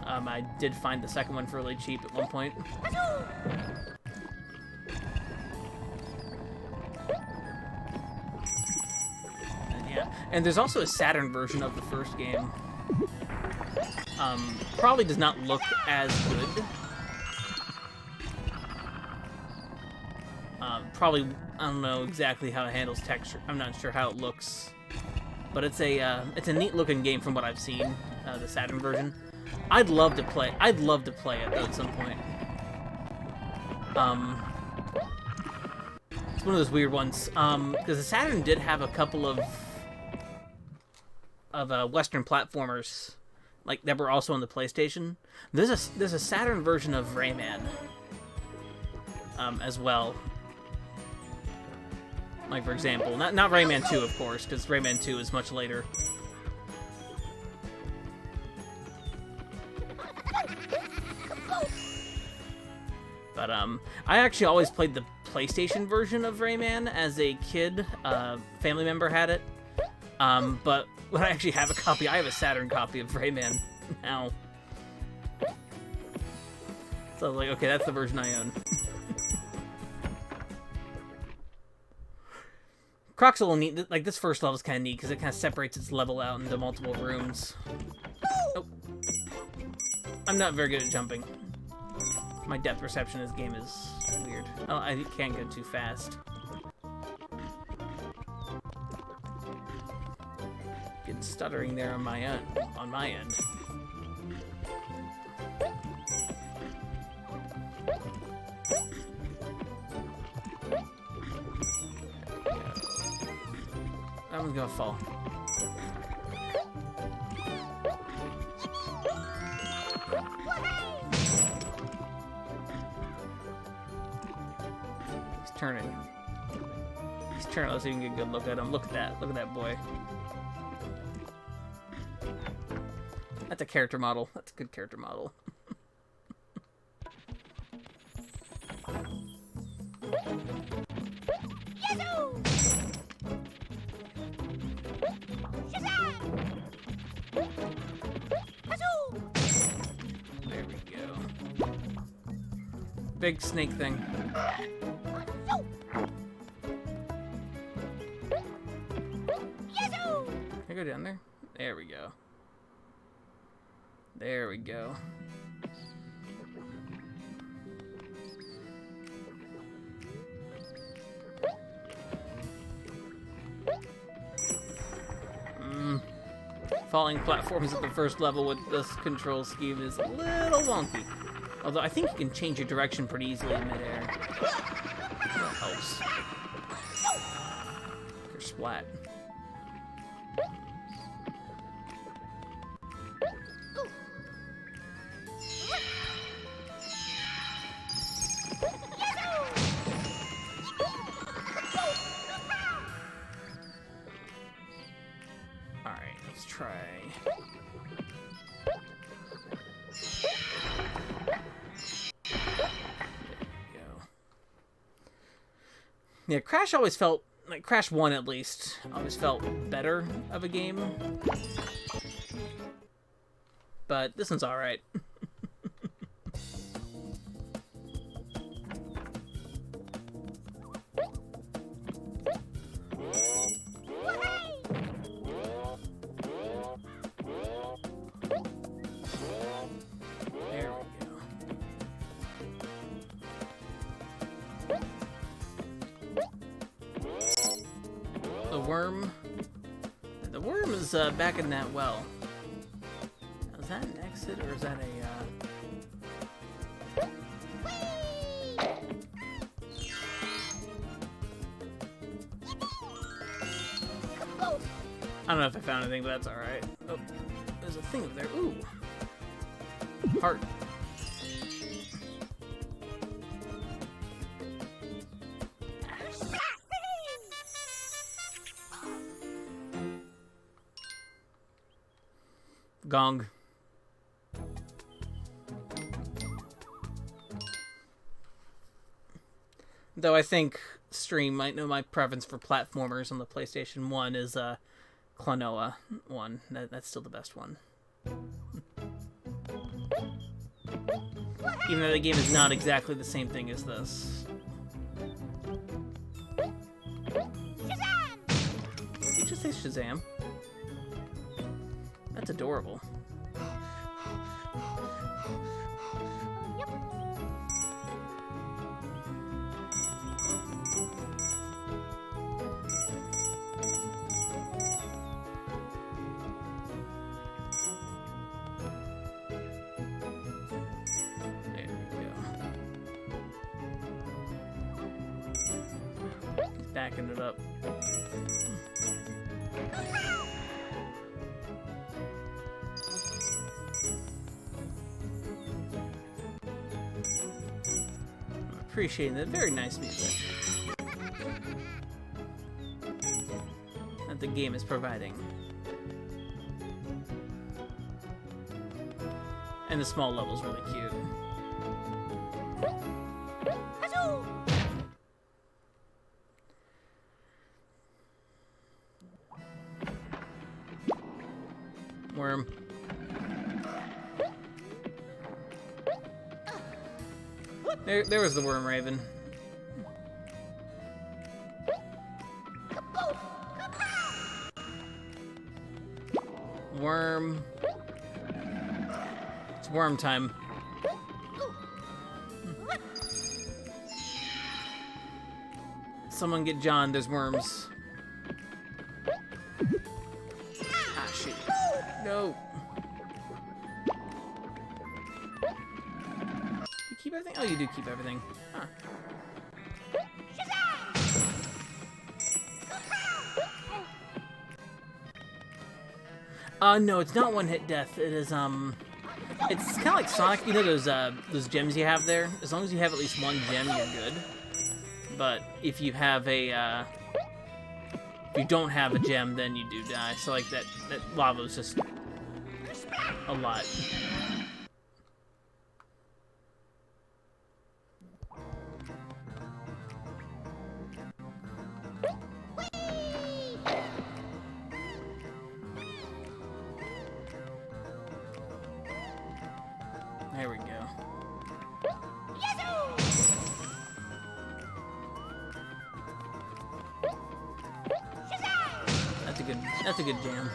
A: I did find the second one for really cheap at one point. And there's also a Saturn version of the first game. Probably does not look as good. Probably, I don't know exactly how it handles texture. I'm not sure how it looks. But it's a neat looking game from what I've seen, the Saturn version. I'd love to play it though at some point. It's one of those weird ones, because the Saturn did have a couple of Western platformers, like, that were also on the PlayStation. There's a Saturn version of Rayman, as well. Like, for example, not Rayman 2, of course, because Rayman 2 is much later. But, I actually always played the PlayStation version of Rayman as a kid. Family member had it. But when I actually have a copy, I have a Saturn copy of Rayman now. So I was like, okay, that's the version I own. Croc's a little neat. Like, this first level is kind of neat because it kind of separates its level out into multiple rooms. Oh. I'm not very good at jumping. My depth perception in this game is weird. Oh, I can't go too fast. Getting stuttering there on my end. That one's gonna fall. He's turning. Let's see if we can get a good look at him. Look at that. Look at that boy. That's a character model. That's a good character model. There we go. Big snake thing. Can I go down there? There we go. There we go. Falling platforms at the first level with this control scheme is a little wonky. Although I think you can change your direction pretty easily in midair. That helps. You're splat. Alright, let's try. Yeah, Crash always felt, like Crash 1 at least, always felt better of a game. But this one's alright. The worm is back in that well. Is that an exit or is that I don't know if I found anything, but that's alright. Oh, there's a thing over there. Ooh. Heart. Gong. Though I think Stream might know my preference for platformers on the PlayStation 1 is Klonoa 1. That's still the best one. Even though the game is not exactly the same thing as this. Shazam! Did you just say Shazam? That's adorable. There we go. He's backing it up. Appreciating the very nice music that the game is providing. And the small level's really cute. Worm. There was the worm raven. Worm. It's worm time. Someone get John, there's worms. Ah, shoot. No. You keep everything? Oh, you do keep everything. Huh. No, it's not one-hit death. It is, it's kind of like Sonic. You know those gems you have there? As long as you have at least one gem, you're good. But if you have if you don't have a gem, then you do die. So like that lava is just a lot. There we go. That's a good jam.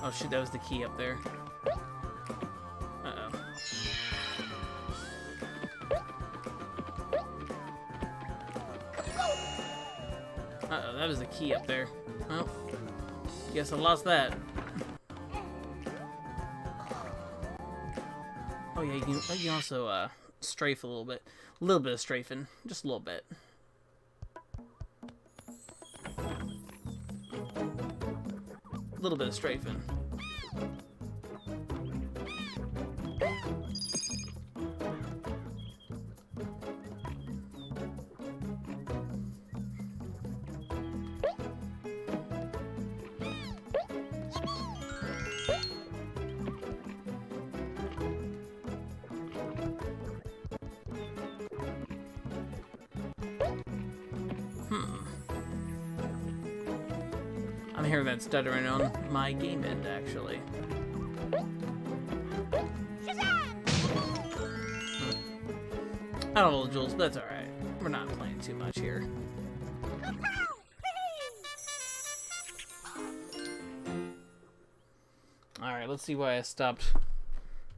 A: Oh shit, that was the key up there. Uh-oh. Uh-oh, that was the key up there. Well, guess I lost that. Oh yeah, you can also strafe a little bit. A little bit of strafing. Just a little bit. A little bit of strafing. I'm hearing that stuttering on my game end, actually. I don't know the jewels, but that's alright. We're not playing too much here. Alright, let's see why I stopped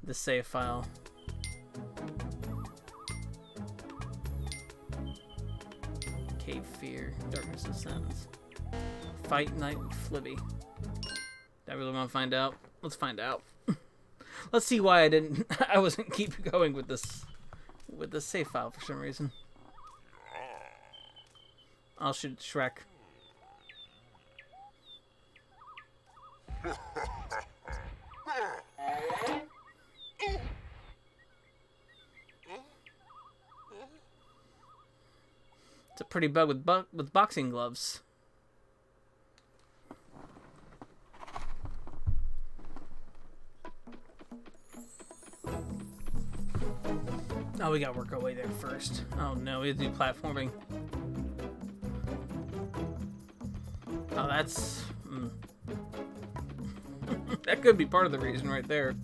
A: the save file. Cave Fear, Darkness Ascends. Fight Night with Flibby. Do I really want to find out? Let's find out. Let's see why I wasn't keep going with this save file for some reason. I'll shoot Shrek. It's a pretty bug with boxing gloves. Oh, we gotta work our way there first. Oh no, we have to do platforming. Oh, that's... that could be part of the reason right there.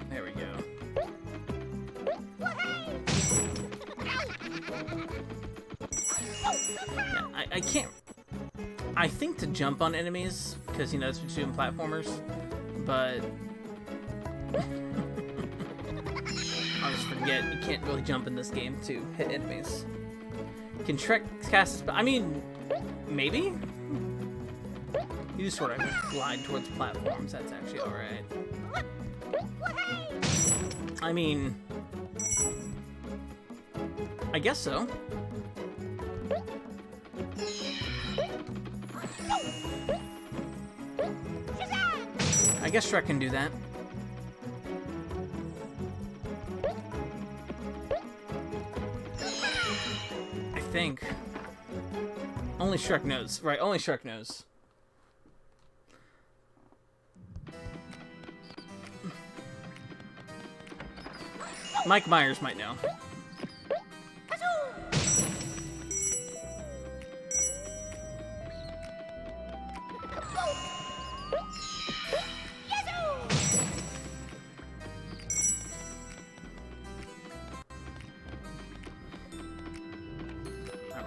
A: There we go. Yeah, I can't... I think to jump on enemies, because, you know, that's what you do in platformers, but... I just forget, you can't really jump in this game to hit enemies. You can cast... I mean, maybe? You just sort of glide towards platforms, that's actually alright. I mean... I guess so. I guess Shrek can do that. I think. Only Shrek knows. Right, only Shrek knows. Mike Myers might know.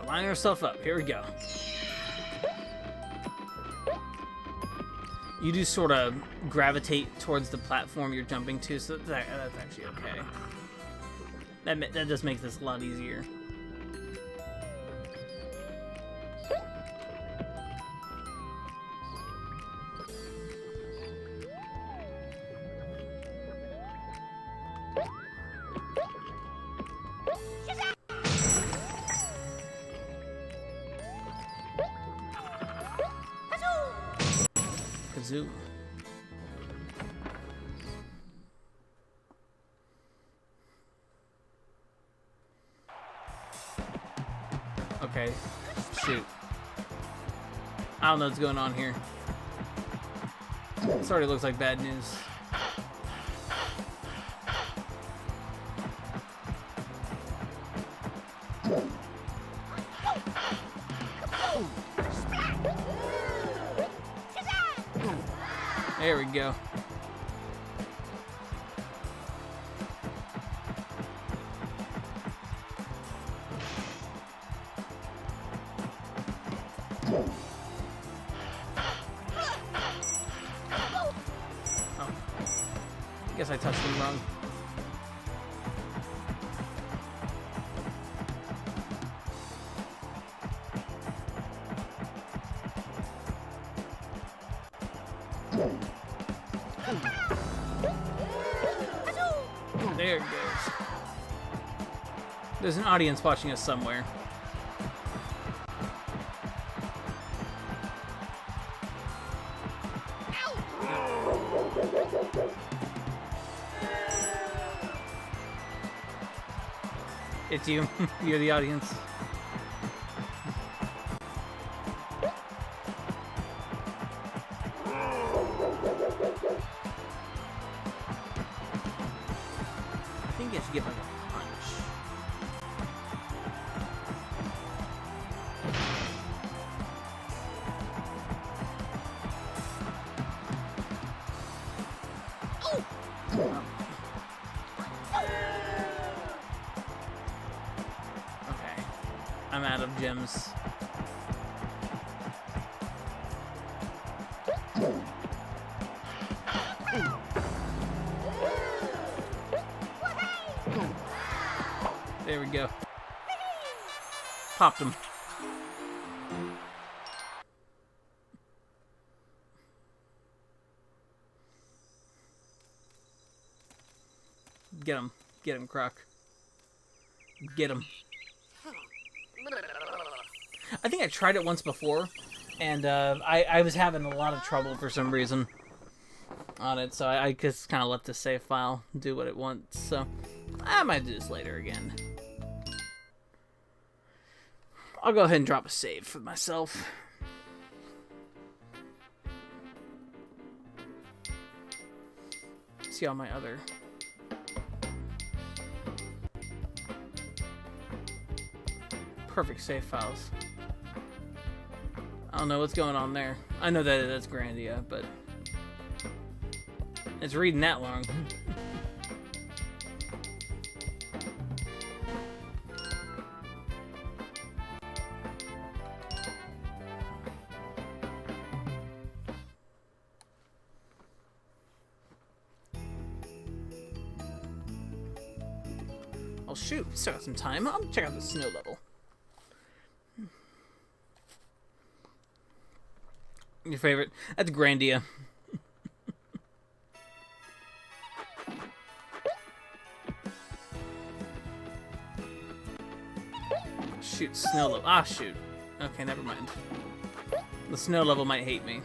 A: Line yourself up. Here we go. You do sort of gravitate towards the platform you're jumping to, so that's actually okay. That just makes this a lot easier. Kazoo. Okay, shoot. I don't know what's going on here. This already looks like bad news. There we go. Oh. Guess I touched him wrong. There it goes. There's an audience watching us somewhere. It's you. You're the audience. I think you have to give like a punch. Okay. I'm out of gems. There we go. Popped him. Get him. Get him, Croc. Get him. I think I tried it once before, and I was having a lot of trouble for some reason on it, so I just kind of let the save file do what it wants, so I might do this later again. I'll go ahead and drop a save for myself. see all my other... perfect save files. I don't know what's going on there. I know that that's Grandia, but it's reading that long. Oh shoot, still got some time. I'll check out the snow level. Your favorite? That's Grandia. Shoot, snow level. Ah, shoot. Okay, never mind. The snow level might hate me.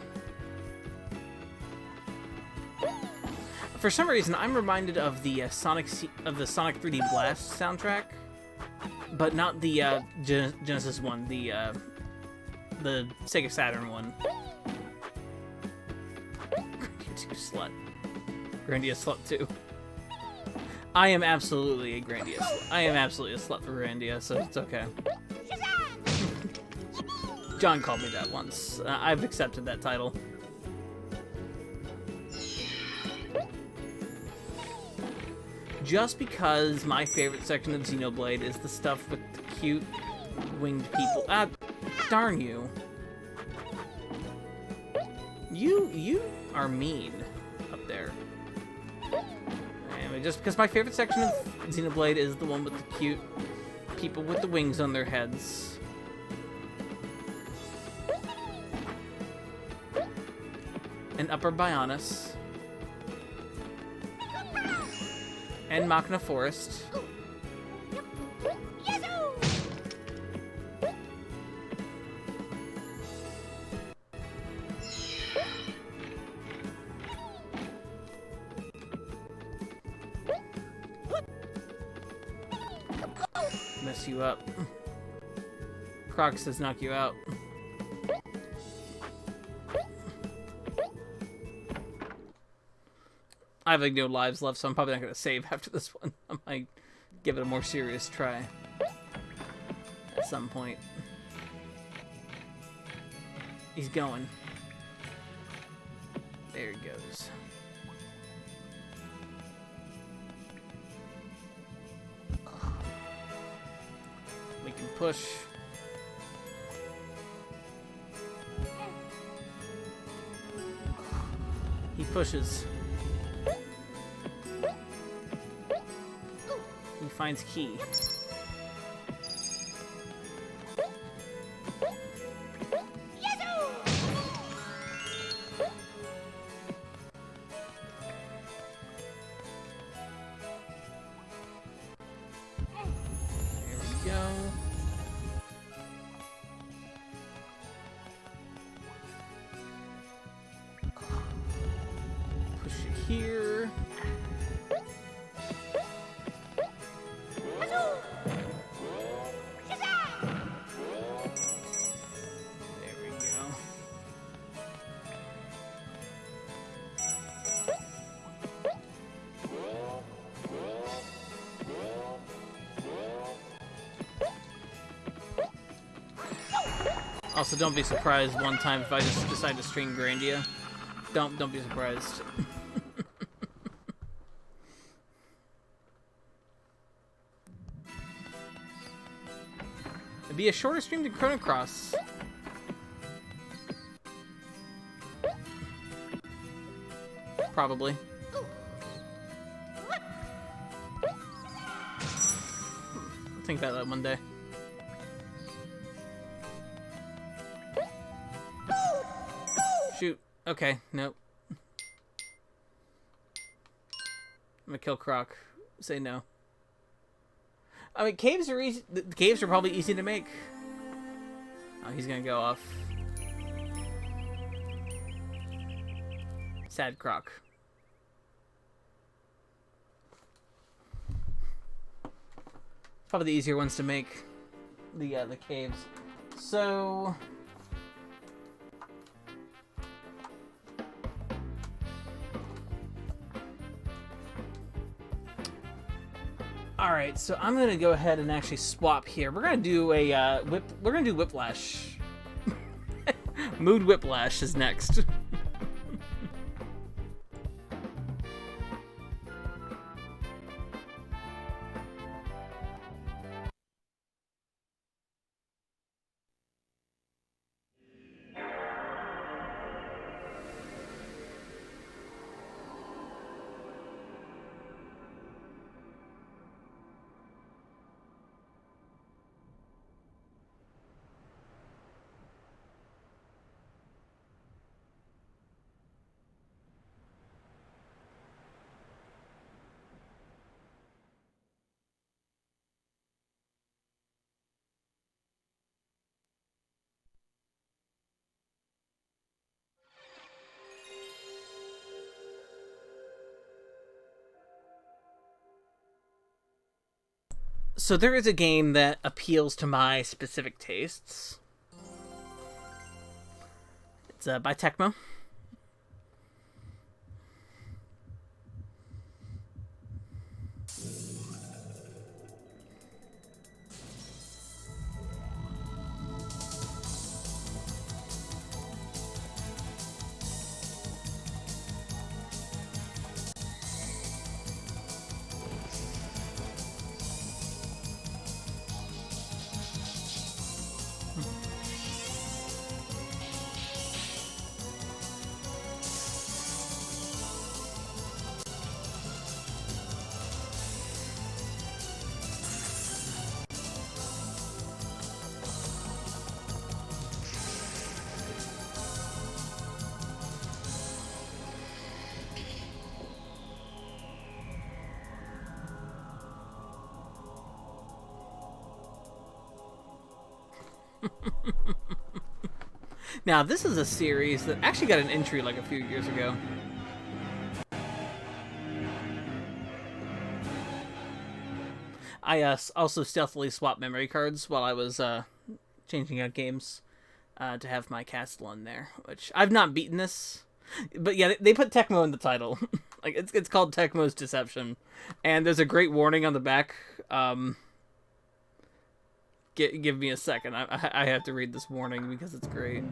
A: For some reason, I'm reminded of the Sonic 3D Blast soundtrack, but not the Genesis one. The Sega Saturn one. Grandia 2 slut. Grandia slut 2. I am absolutely a Grandia slut. I am absolutely a slut for Grandia, so it's okay. John called me that once. I've accepted that title. Just because my favorite section of Xenoblade is the stuff with the cute winged people. Ah, darn you. You are mean up there. Anyway, just because my favorite section of Xenoblade is the one with the cute people with the wings on their heads. And Upper Bionis. And Machina Forest. Mess you up. Croc says knock you out. I have like no lives left, so I'm probably not going to save after this one. I might give it a more serious try at some point. He's going. There he goes. We can push. He pushes. He finds key. There we go. Push it here. Also, don't be surprised one time if I just decide to stream Grandia. Don't be surprised. It'd be a shorter stream than Chrono Cross. Probably. I'll think about that one day. Shoot. Okay, nope. I'm gonna kill Croc. Say no. I mean, caves are easy. The caves are probably easy to make. Oh, he's gonna go off. Sad Croc. Probably the easier ones to make. The caves. So. All right, so I'm gonna go ahead and actually swap here. We're gonna do a We're gonna do Whiplash. Mood Whiplash is next. So there is a game that appeals to my specific tastes. It's by Tecmo. Now, this is a series that actually got an entry like a few years ago. I also stealthily swapped memory cards while I was changing out games to have my castle in there, which I've not beaten this. But yeah, they put Tecmo in the title. Like it's called Tecmo's Deception, and there's a great warning on the back. Give me a second. I have to read this warning because it's great.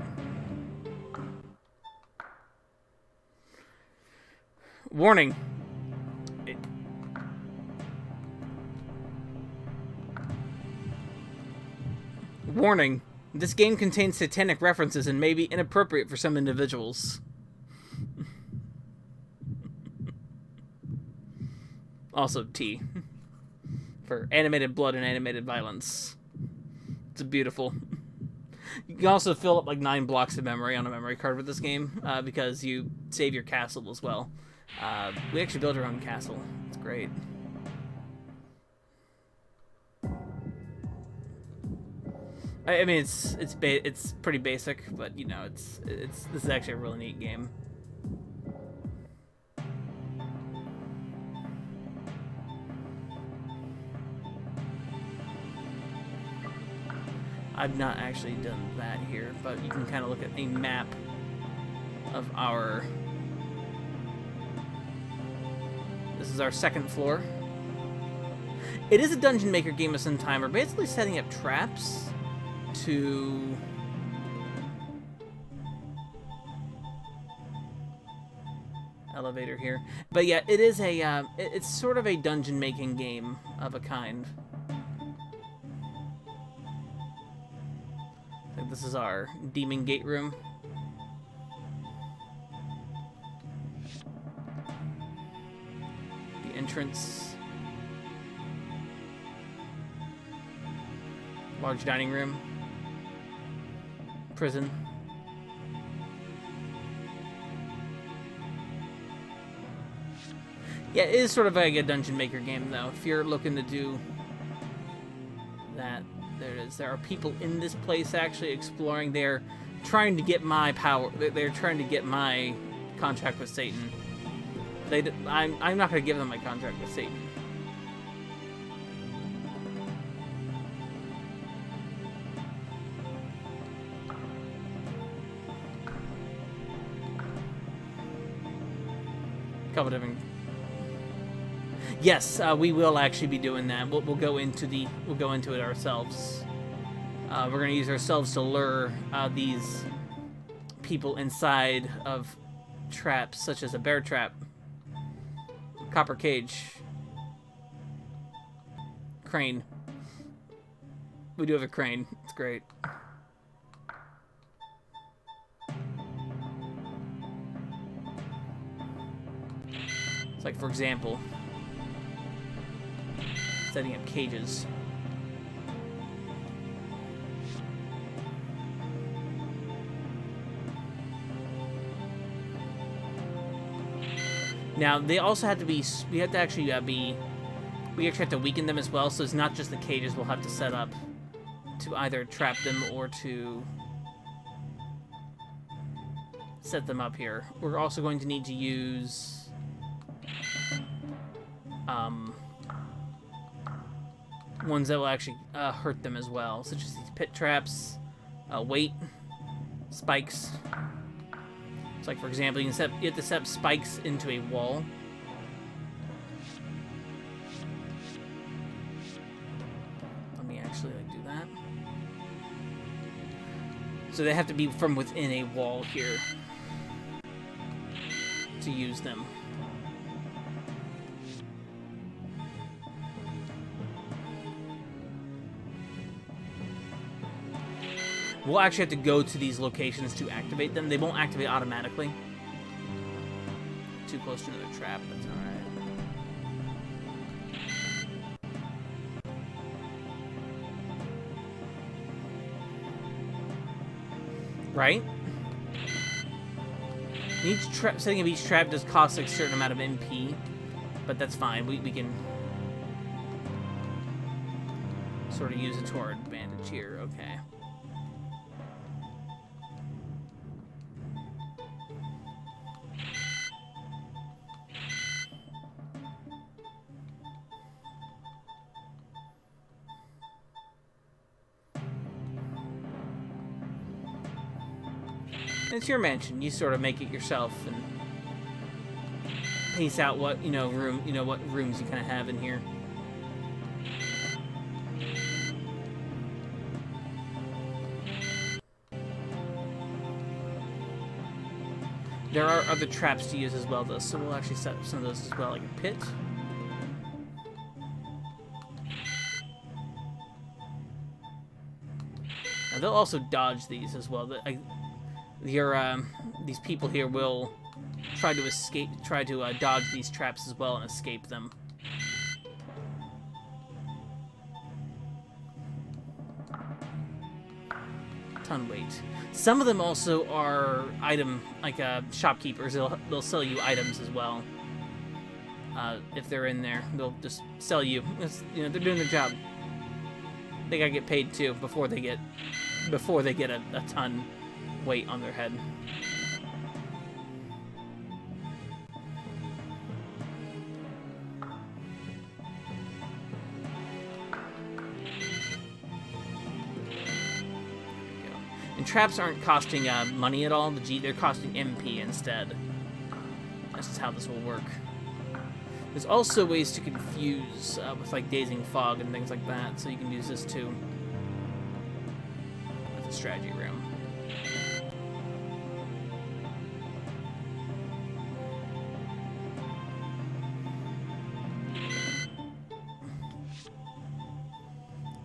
A: Warning. Warning. This game contains satanic references and may be inappropriate for some individuals. Also T. For animated blood and animated violence. It's beautiful. You can also fill up like 9 blocks of memory on a memory card with this game because you save your castle as well. We actually built our own castle. It's great. I mean, it's pretty basic, but you know, this is actually a really neat game. I've not actually done that here, but you can kind of look at a map of our... This is our second floor. It is a Dungeon Maker game of some time. We're basically setting up traps to... Elevator here. But yeah, it is a... it's sort of a dungeon making game of a kind. This is our Demon Gate room. The entrance. Large dining room. Prison. Yeah, it is sort of like a Dungeon Maker game, though. If you're looking to do that... There it is. There are people in this place actually exploring. They're trying to get my power. They're trying to get my contract with Satan. I'm not going to give them my contract with Satan. A couple different... Yes, we will actually be doing that. We'll go into it ourselves. We're gonna use ourselves to lure these people inside of traps, such as a bear trap, copper cage, crane. We do have a crane. It's great. It's like, for example, setting up cages. Now, they also have to be, we have to actually we actually have to weaken them as well, so it's not just the cages we'll have to set up to either trap them or to set them up here. We're also going to need to use ones that will actually hurt them as well, such as these pit traps, weight, spikes. It's like, for example, you have to set spikes into a wall. Let me actually do that. So they have to be from within a wall here to use them. We'll actually have to go to these locations to activate them. They won't activate automatically. Too close to another trap, that's alright. Right? Setting up each trap does cost like a certain amount of MP, but that's fine. We can sort of use it to our advantage here. Okay. It's your mansion. You sort of make it yourself and pace out what what rooms you kind of have in here. There are other traps to use as well, though, so we'll actually set up some of those as well, like a pit. Now they'll also dodge these as well. These people here will try to dodge these traps as well and escape them. Ton weight. Some of them also are shopkeepers. They'll sell you items as well. If they're in there, they'll just sell you. They're doing their job. They gotta get paid too before they get a ton weight on their head. And traps aren't costing money at all. They're costing MP instead. That's just how this will work. There's also ways to confuse with like dazing fog and things like that, so you can use this too. With the strategy room.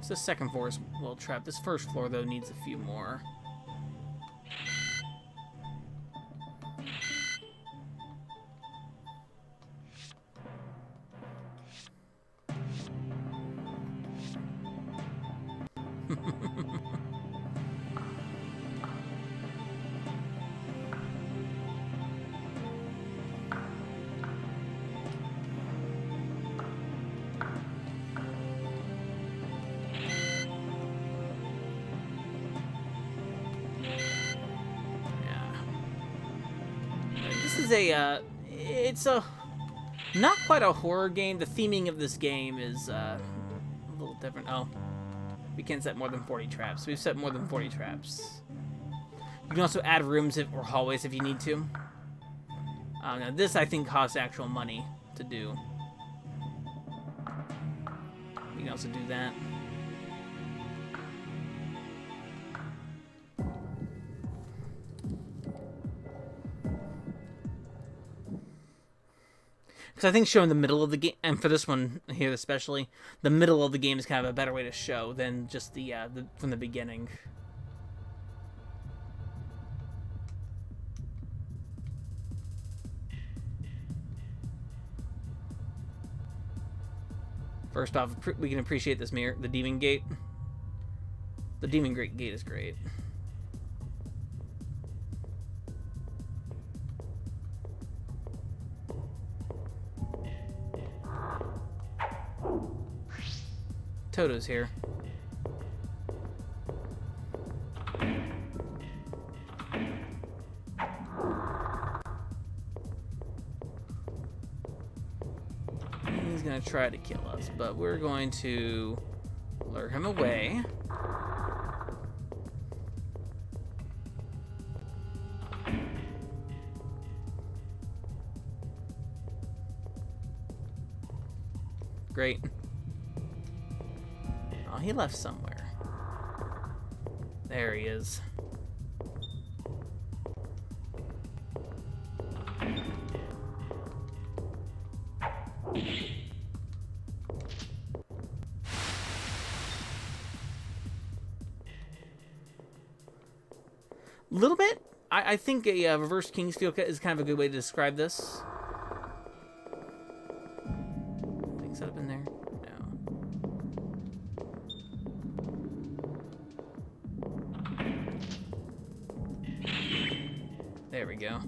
A: So the second floor is well trapped. This first floor though needs a few more. It's a not quite a horror game. The theming of this game is a little different. Oh, we can't set more than 40 traps. We've set more than 40 traps. You can also add rooms or hallways if you need to. Now this I think costs actual money to do. can also do that. Because I think showing the middle of the game, and for this one here especially, the middle of the game is kind of a better way to show than just the from the beginning. First off, we can appreciate this mirror, the Demon Gate. The Demon Gate is great. Toto's here. He's gonna try to kill us, but we're going to lure him away. Great. Oh, he left somewhere. There he is. A little bit. I think a reverse Kingsfield is kind of a good way to describe this. Anything set up in there? No. There we go.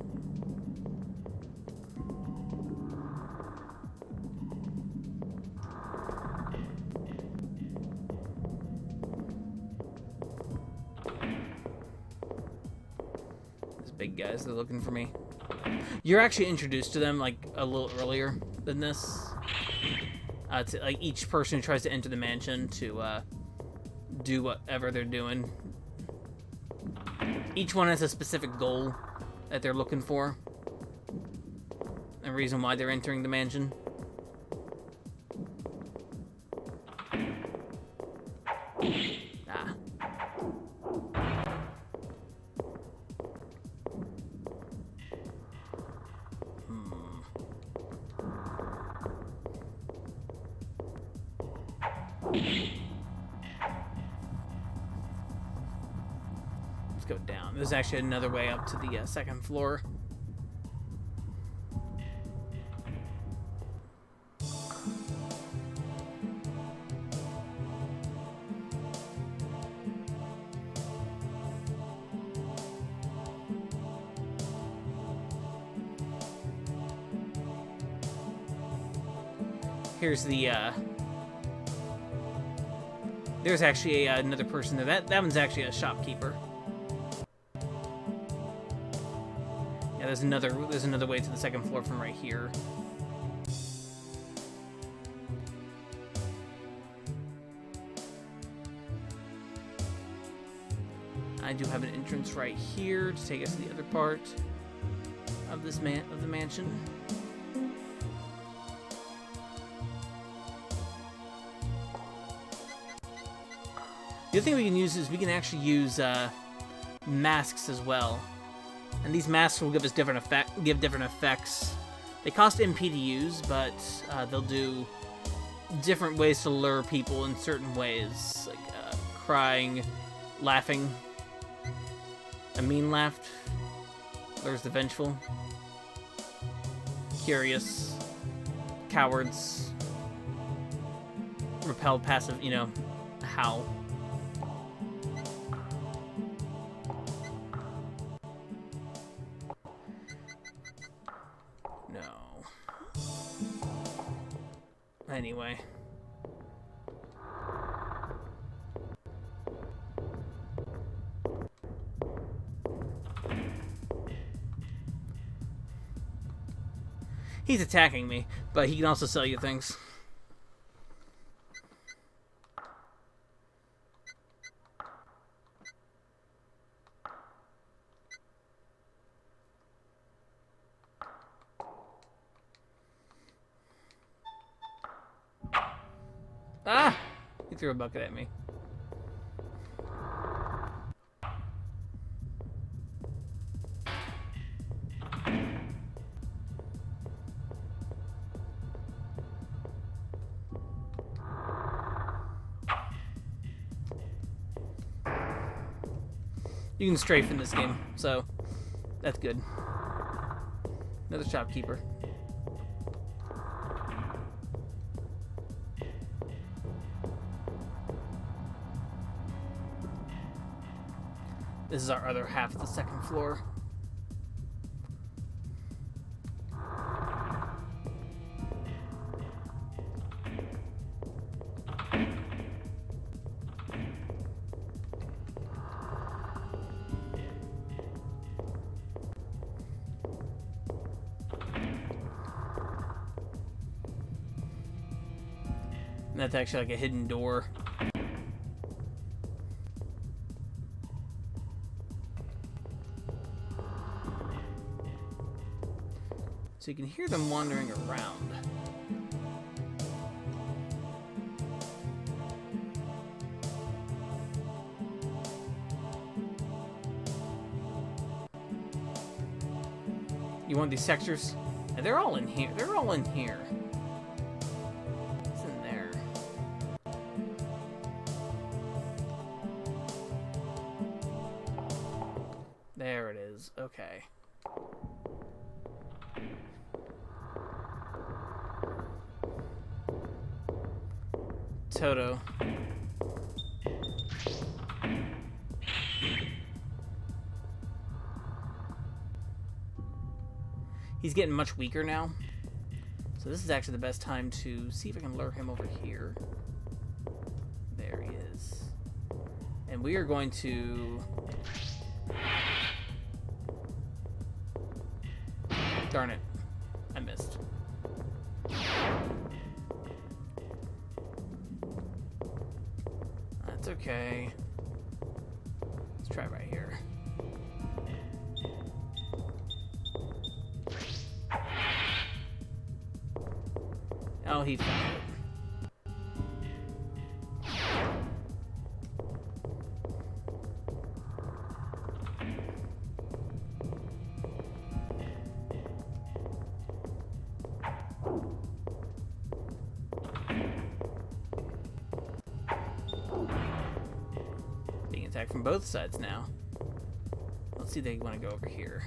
A: Big guys, they're looking for me. You're actually introduced to them like a little earlier than this. To, like each person who tries to enter the mansion to do whatever they're doing. Each one has a specific goal that they're looking for. A reason why they're entering the mansion. Let's go down. There's actually another way up to the second floor. Here's the, there's actually another person there. That one's actually a shopkeeper. Yeah, there's another way to the second floor from right here. I do have an entrance right here to take us to the other part of this the mansion. The other thing we can use is we can actually use masks as well, and these masks will give us different effects. They cost MP to use, but they'll do different ways to lure people in certain ways, like crying, laughing. A mean laugh lures the vengeful, curious, cowards, repel passive, howl. Anyway. He's attacking me, but he can also sell you things. Ah! He threw a bucket at me. You can strafe in this game, so that's good. Another shopkeeper. This is our other half of the second floor. And that's actually like a hidden door. So you can hear them wandering around. You want these sectors? And they're all in here. They're all in here. What's in there? There it is. Okay. Toto. He's getting much weaker now. So this is actually the best time to see if I can lure him over here. There he is. And we are going to... Darn it. I missed. That's okay. Let's try right here. Oh, he found it. Being attacked from both sides now. Let's see if they want to go over here.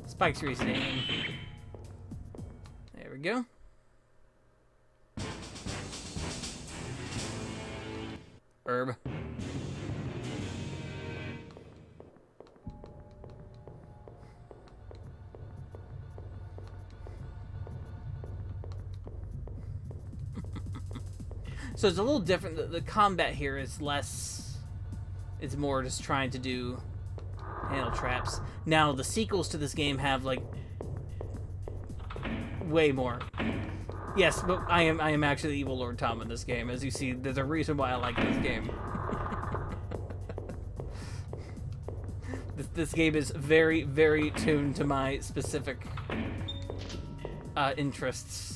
A: Spike's resetting. There we go. Herb. So it's a little different. The combat here is less... It's more just trying to do... handle traps. Now, the sequels to this game have, like... way more. Yes, but I am actually Evil Lord Tom in this game. As you see, there's a reason why I like this game. This game is very, very tuned to my specific interests.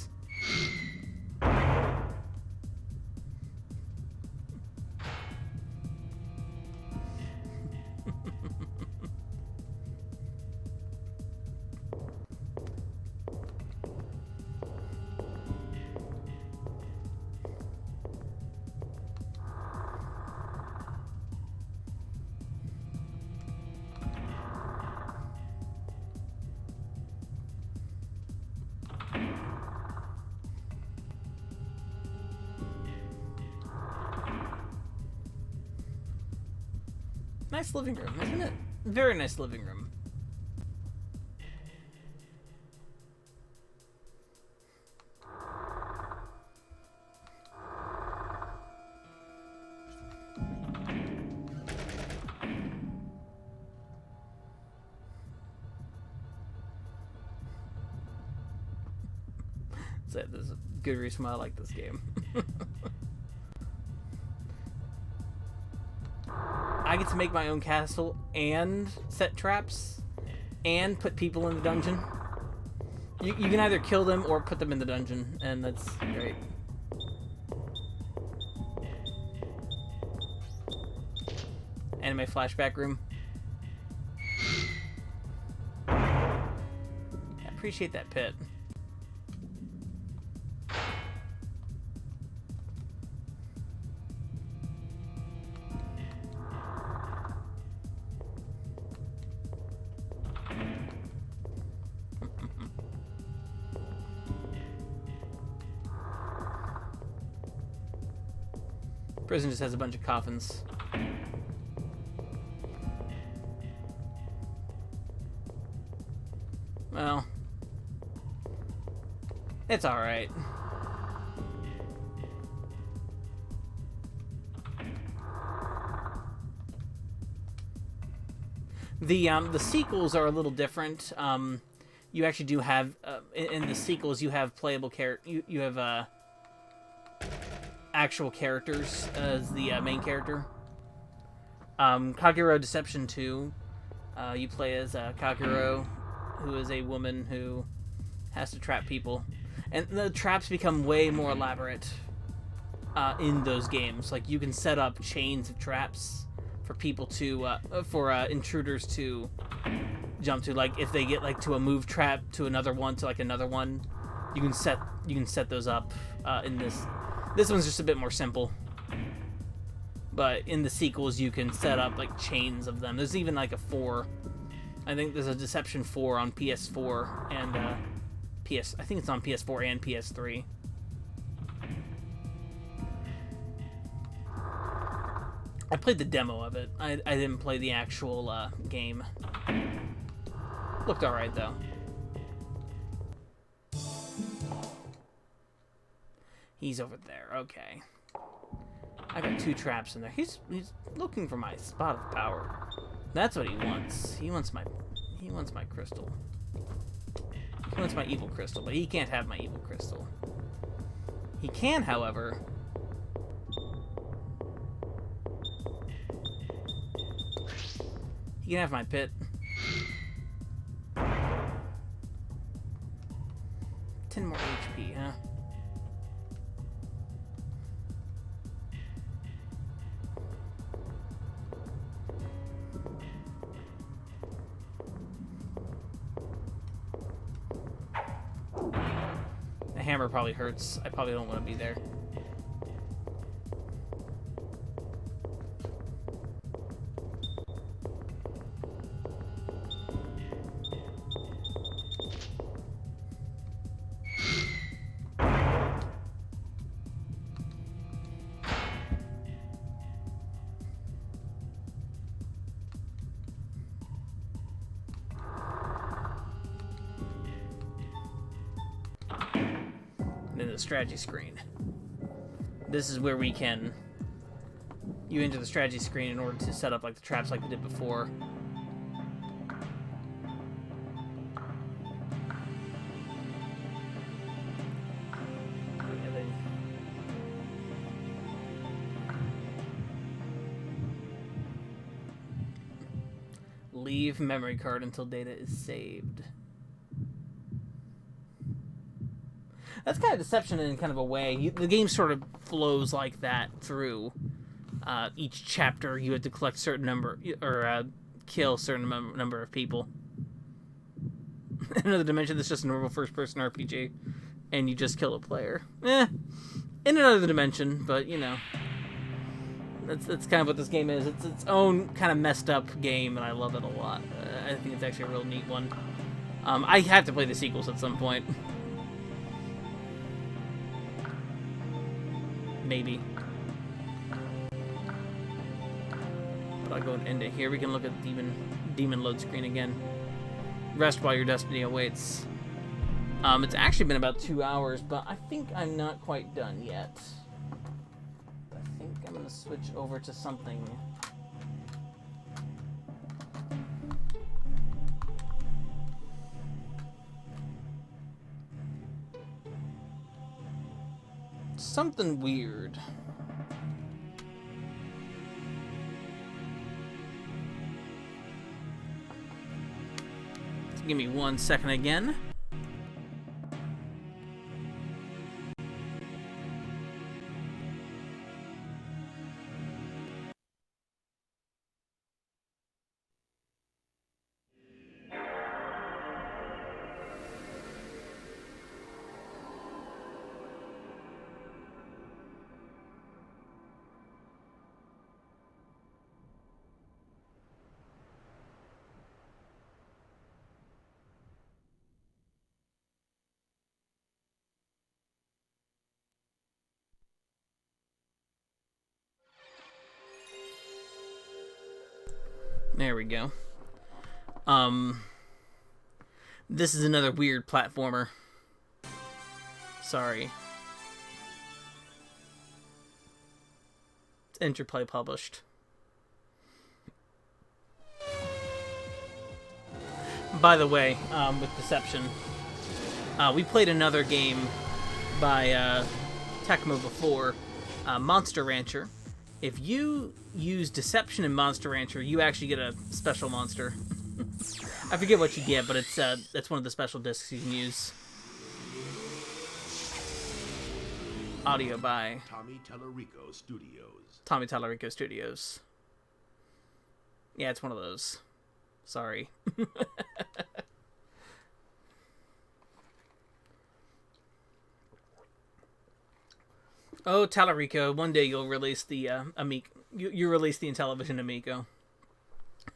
A: Nice living room, isn't it? Very nice living room. So there's a good reason why I like this game. I get to make my own castle and set traps and put people in the dungeon. You can either kill them or put them in the dungeon, and that's great. Anime flashback room. I appreciate that pit. Prison just has a bunch of coffins. Well, it's alright. The sequels are a little different. You actually do have in the sequels you have playable you have actual characters as the main character. Kagero Deception 2, you play as Kagero, who is a woman who has to trap people, and the traps become way more elaborate in those games. Like, you can set up chains of traps for people to intruders to jump to. Like, if they get like to a move trap to another one, you can set those up in this. This one's just a bit more simple, but in the sequels you can set up like chains of them. There's even like a 4. I think there's a Deception 4 on PS4 and I think it's on PS4 and PS3. I played the demo of it. I didn't play the actual game. Looked alright though. He's over there. Okay. I got 2 traps in there. He's looking for my spot of power. That's what he wants. He wants my crystal. He wants my evil crystal, but he can't have my evil crystal. He can, however, he can have my pit. 10 more HP, huh? The hammer probably hurts. I probably don't want to be there. The strategy screen. This is where you enter the strategy screen in order to set up like the traps like we did before. Leave memory card until data is saved. That's kind of Deception in kind of a way. The game sort of flows like that through each chapter. You have to collect a certain number, or kill a certain number of people. In another dimension, that's just a normal first-person RPG, and you just kill a player. In another dimension, but you know, that's kind of what this game is. It's its own kind of messed up game, and I love it a lot. I think it's actually a real neat one. I have to play the sequels at some point. Maybe. But I'll go into here. We can look at demon load screen again. Rest while your destiny awaits. It's actually been about 2 hours, but I think I'm not quite done yet. I think I'm gonna switch over to something. something weird. Give me 1 second again. There we go. This is another weird platformer. Sorry. It's Interplay published. By the way, with Deception, we played another game by Tecmo before, Monster Rancher. If you use Deception in Monster Rancher, you actually get a special monster. I forget what you get, but it's that's one of the special discs you can use. Audio by
I: Tommy Tallarico Studios.
A: Tommy Tallarico Studios. Yeah, it's one of those. Sorry. Oh, Tallarico, one day you'll release the Amico. You release the Intellivision Amico.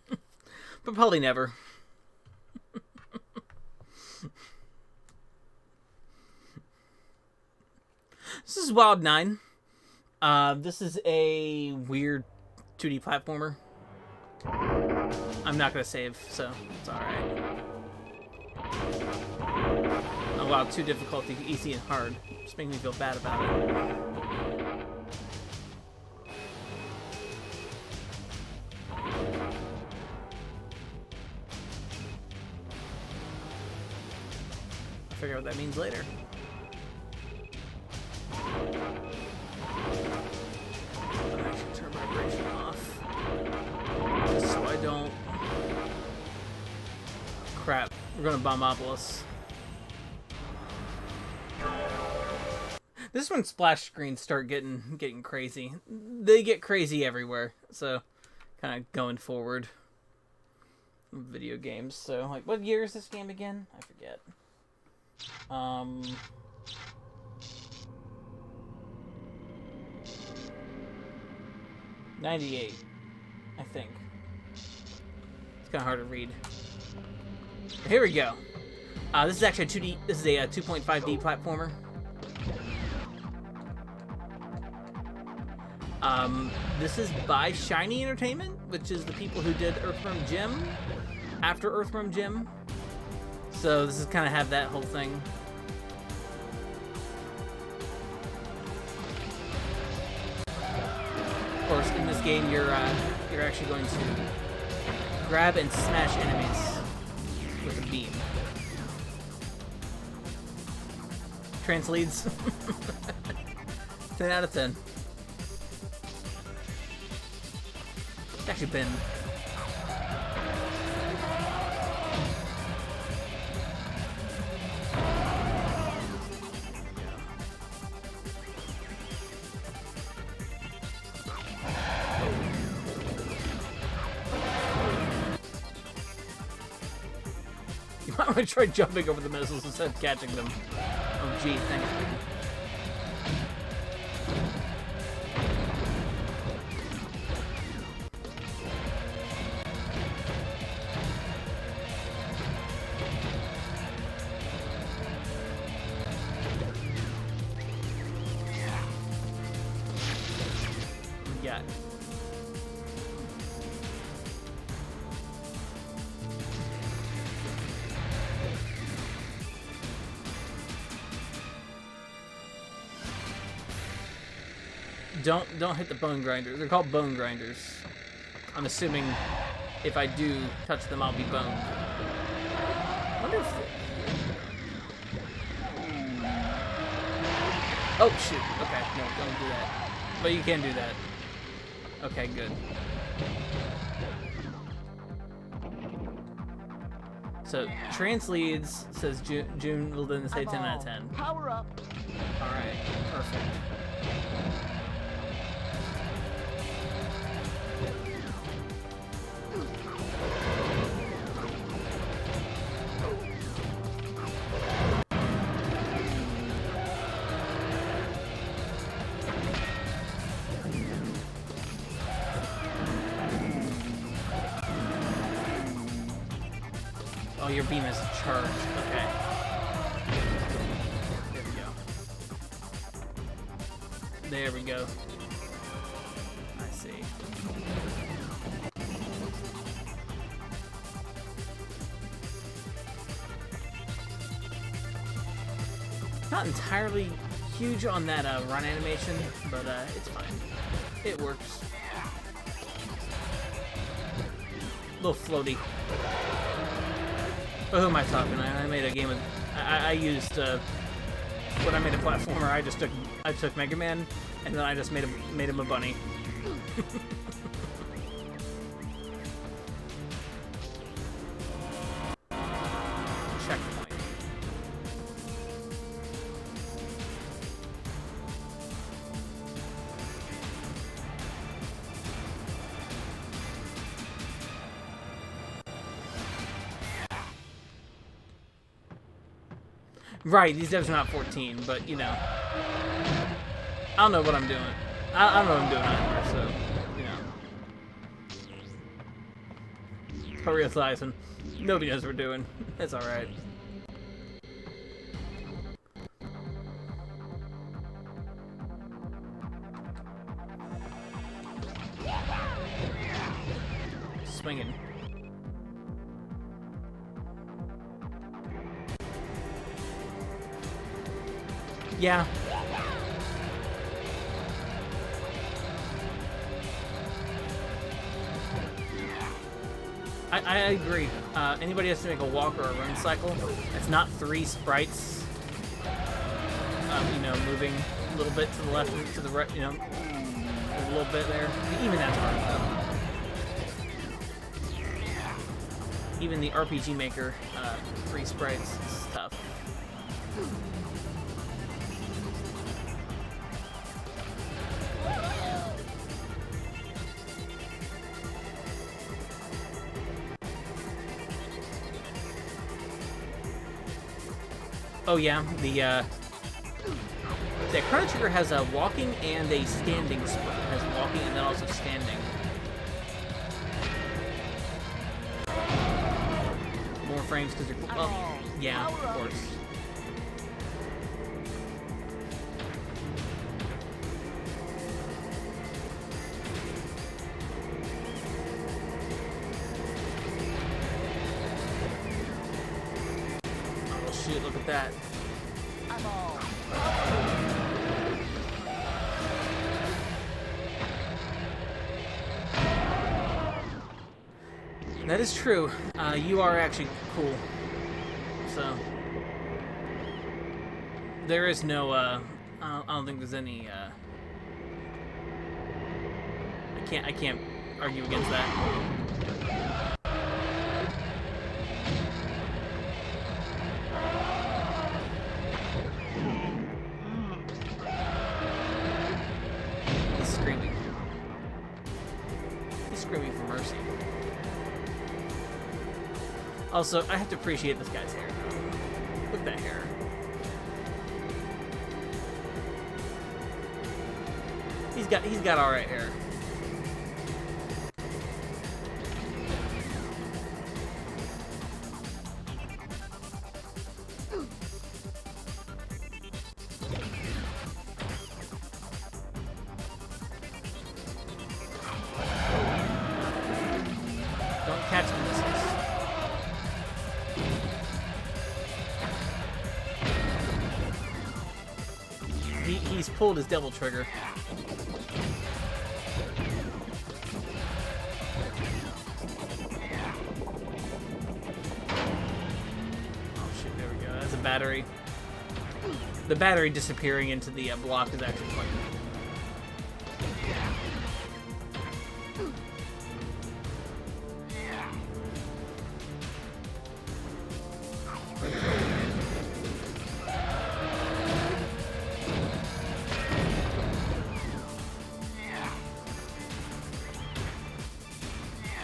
A: But probably never. This is Wild 9. This is a weird 2D platformer. I'm not going to save, so it's alright. Oh wow, 2 difficulty, easy and hard. Just making me feel bad about it. I'll figure out what that means later. I'm actually turn vibration off. Just so I don't... Crap, we're going to Bombopolis. This is when splash screens start getting crazy. They get crazy everywhere. So, kind of going forward. Video games. So, like, what year is this game again? I forget. 98, I think. It's kind of hard to read. But here we go. This is actually a 2D. This is a 2.5D platformer. This is by Shiny Entertainment, which is the people who did Earthworm Jim after Earthworm Jim. So this is kind of have that whole thing. Of course, in this game, you're actually going to grab and smash enemies with a beam. Transleads. 10 out of 10. It's actually been... You might want to try jumping over the missiles instead of catching them. Oh gee, thank you. Yeah. Don't hit the bone grinders. They're called bone grinders. I'm assuming if I do touch them, I'll be boned. I wonder if Oh, shoot. Okay, no, don't do that. But you can do that. Okay, good. So, Trance Leads says June will then say 10 out of 10.
H: Power up.
A: Alright, perfect. Oh, your beam is charged. Okay. There we go. I see. Not entirely huge on that run animation, but it's fine. It works. A little floaty. But who am I talking? I made a game of... I used... when I made a platformer, I took Mega Man, and then I just made him a bunny. Checkpoint. Right, these devs are not 14, but, you know. I don't know what I'm doing. I don't know what I'm doing either, so, you know. Realizing nobody knows what we're doing. That's alright. Swinging. Yeah. I agree. Anybody has to make a walk or a run cycle. It's not 3 sprites, you know, moving a little bit to the left and to the right, you know, a little bit there. Even that's hard. Even the RPG Maker, 3 sprites is tough. Oh yeah, the Chrono Trigger has a walking and a standing sprint. It has walking and then also standing. More frames because you're... Well, yeah, of course. Oh shit, look at that. That is true. You are actually cool. So there is no. I don't think there's any. I can't argue against that. He's screaming. He's screaming for mercy. Also, I have to appreciate this guy's hair. Look at that hair. He's got alright hair. Don't catch the missiles. He's pulled his devil trigger. Oh shit, there we go. That's a battery. the battery disappearing into the block is actually quite good.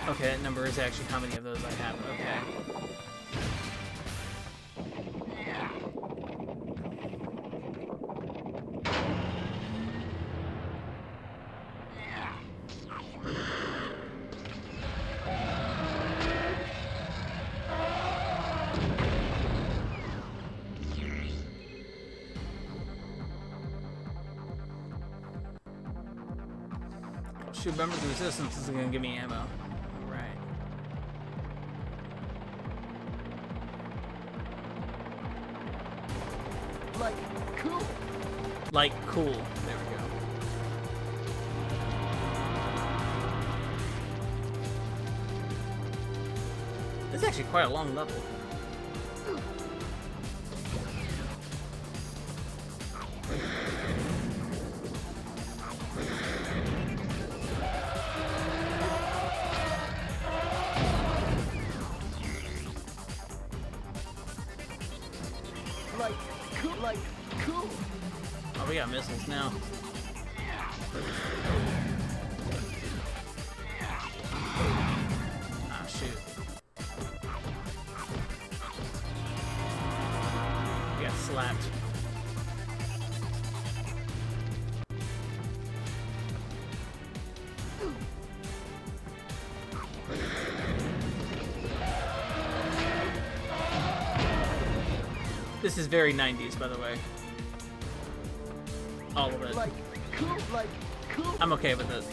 A: Okay, that number is actually how many of those I have. Okay. Shoot, remember the resistance isn't gonna give me ammo. Alright.
H: Like cool.
A: Like cool. There we go. This is actually quite a long level.
H: Like cool.
A: Oh, we got missiles now. Ah, shoot. We got slapped. This is very 90s, by the way. All of it.
H: Like cool.
A: I'm okay with it.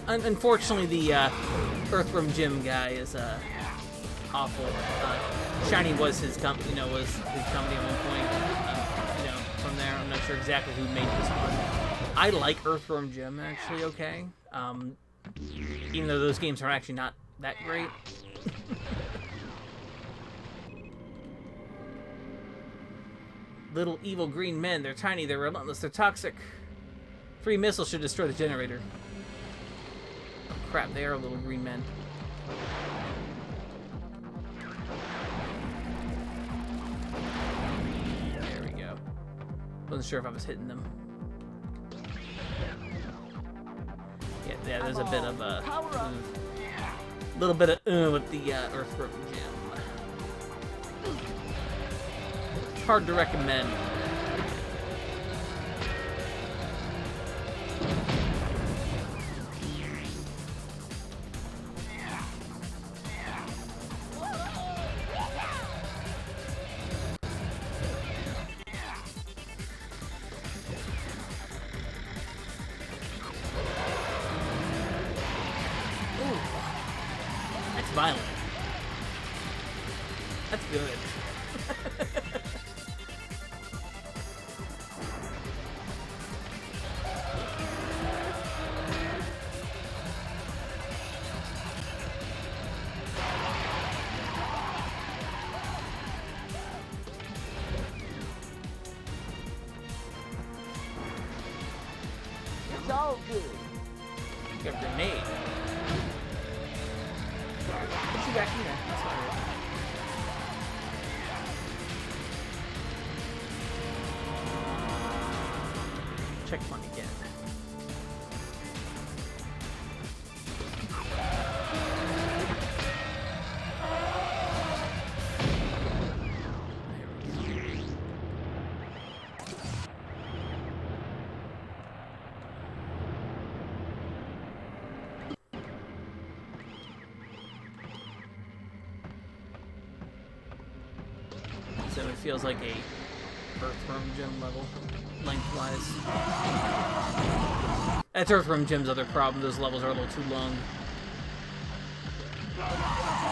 A: Unfortunately, the Earthworm Jim guy is awful. Shiny was his company, was his company at one point. From there, I'm not sure exactly who made this one. I like Earthworm Jim actually, okay. Even though those games are actually not that great. Little evil green men. They're tiny, they're relentless, they're toxic. 3 missiles should destroy the generator. Oh, crap, they are little green men. There we go. Wasn't sure if I was hitting them. Yeah, there's a bit of a little bit of with the Earthworm Jim. Hard to recommend. Ooh. That's violent. That's good.
H: It's all good.
A: You got a grenade. Put you back in there. That's all right. Checkpoint again. So it feels like a Earthworm Jim level, lengthwise. That's Earthworm Jim's other problem. Those levels are a little too long.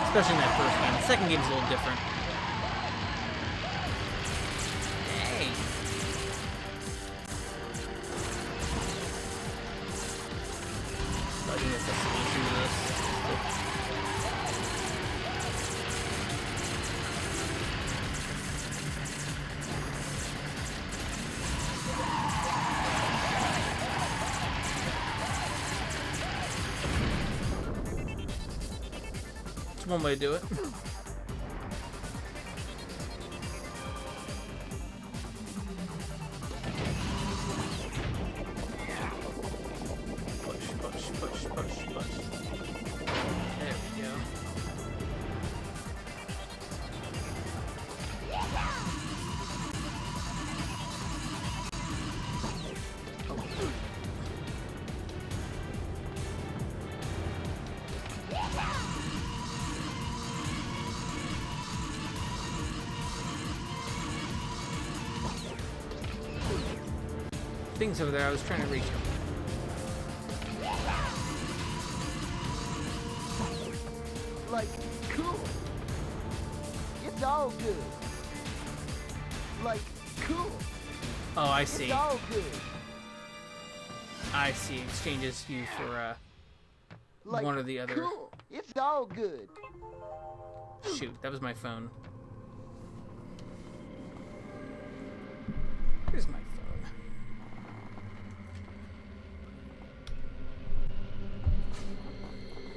A: Especially in that first one. The second game's a little different. Hey! So I think that's the solution to this. It's one way to do it. Push. There we go. Things over there, I was trying to reach them.
H: Like, cool. It's all good. Like, cool.
A: Oh, I see.
H: It's all good.
A: I see. Exchanges you for
H: Like,
A: one or the other.
H: Cool. It's all good.
A: Shoot, that was my phone. Here's my phone.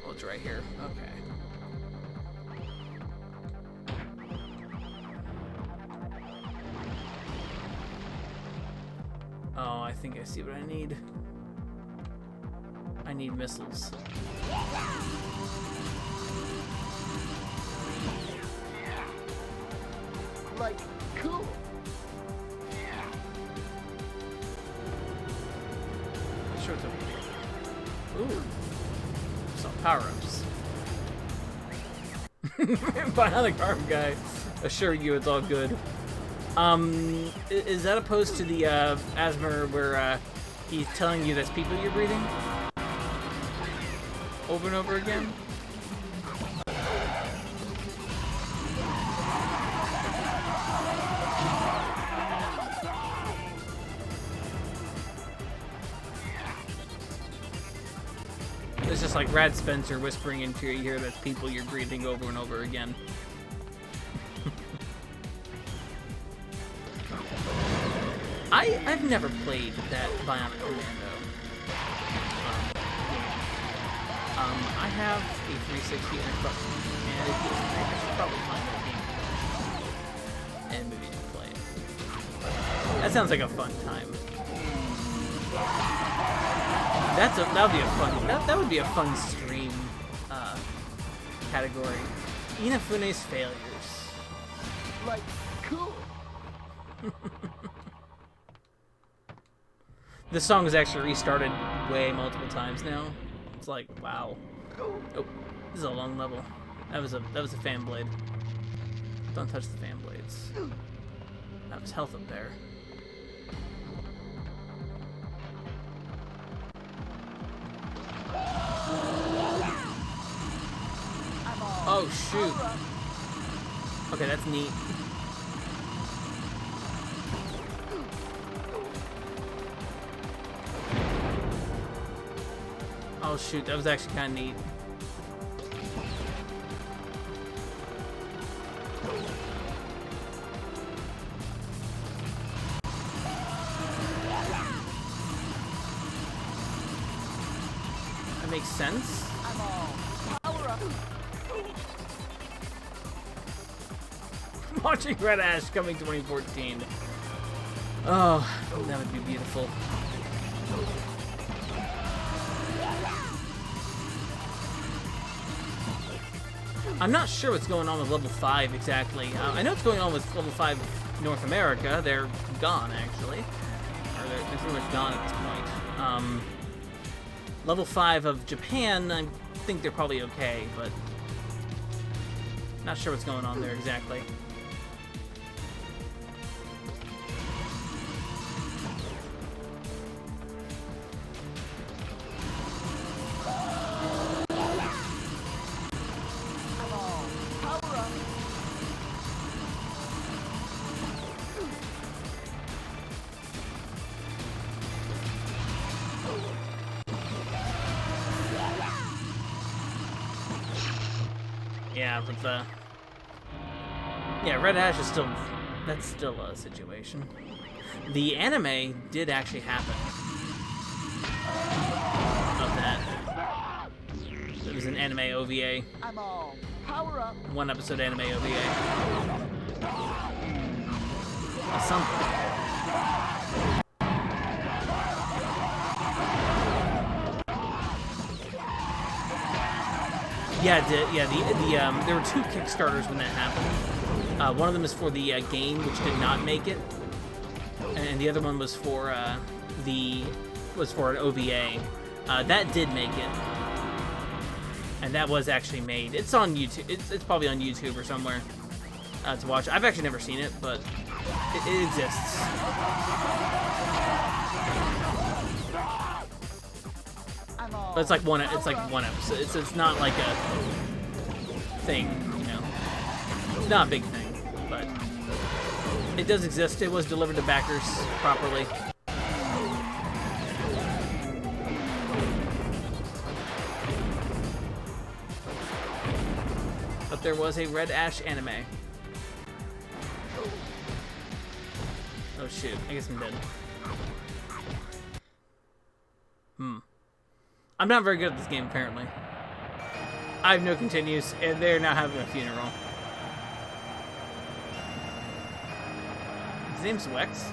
A: Oh, it's right here. Okay. Oh, I think I see what I need. I need missiles.
H: Like, cool.
A: Sure it's over here. Ooh. Some power-ups. Bionic arm guy assuring you it's all good. Is that opposed to the Asmer where he's telling you that's people you're breathing? Over and over again? It's just like Rad Spencer whispering into your ear that's people you're breathing over and over again. I've never played that Bionic Commando. I have a 360 and Xbox, and it feels great. I should probably find that game and maybe play it. That sounds like a fun time. That would be a fun stream category. Inafune's failures.
H: Like, cool.
A: This song is actually restarted way multiple times now. It's like, wow. Oh, this is a long level. That was a fan blade. Don't touch the fan blades. That was health up there. Oh shoot. Okay, that's neat. Oh shoot, that was actually kind of neat. That makes sense.
H: I'm all power up.
A: Watching Red Ash coming 2014. Oh, that would be beautiful. I'm not sure what's going on with level 5 exactly. I know what's going on with level 5 North America. They're gone, actually. Or they're pretty much gone at this point. Level 5 of Japan, I think they're probably okay, but not sure what's going on there exactly. Yeah, but yeah, Red Ash is still, that's still a situation. The anime did actually happen of that. It was an anime OVA.
H: I'm all Power up.
A: One episode anime OVA. Something. Yeah, there were 2 Kickstarters when that happened. One of them is for the game, which did not make it, and the other one was for an OVA. That did make it, and that was actually made. It's on YouTube. It's probably on YouTube or somewhere to watch. I've actually never seen it, but it exists. But it's like one episode. It's not like a thing, you know. It's not a big thing, but it does exist. It was delivered to backers properly. But there was a Red Ash anime. Oh shoot, I guess I'm dead. I'm not very good at this game, apparently. I have no continues, and they're now having a funeral. His name's Wex.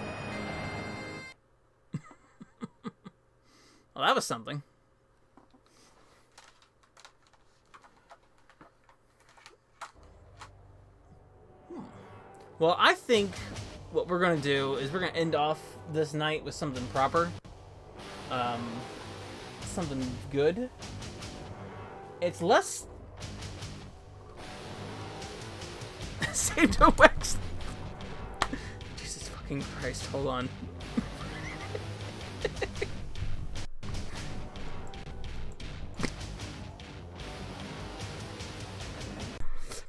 A: Well, that was something. Well, I think what we're going to do is we're going to end off this night with something proper. Something good. It's less... Save no Wex. Jesus fucking Christ, hold on.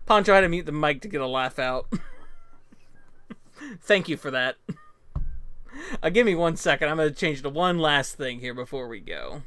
A: Poncho had to mute the mic to get a laugh out. Thank you for that. Give me 1 second. I'm going to change to one last thing here before we go.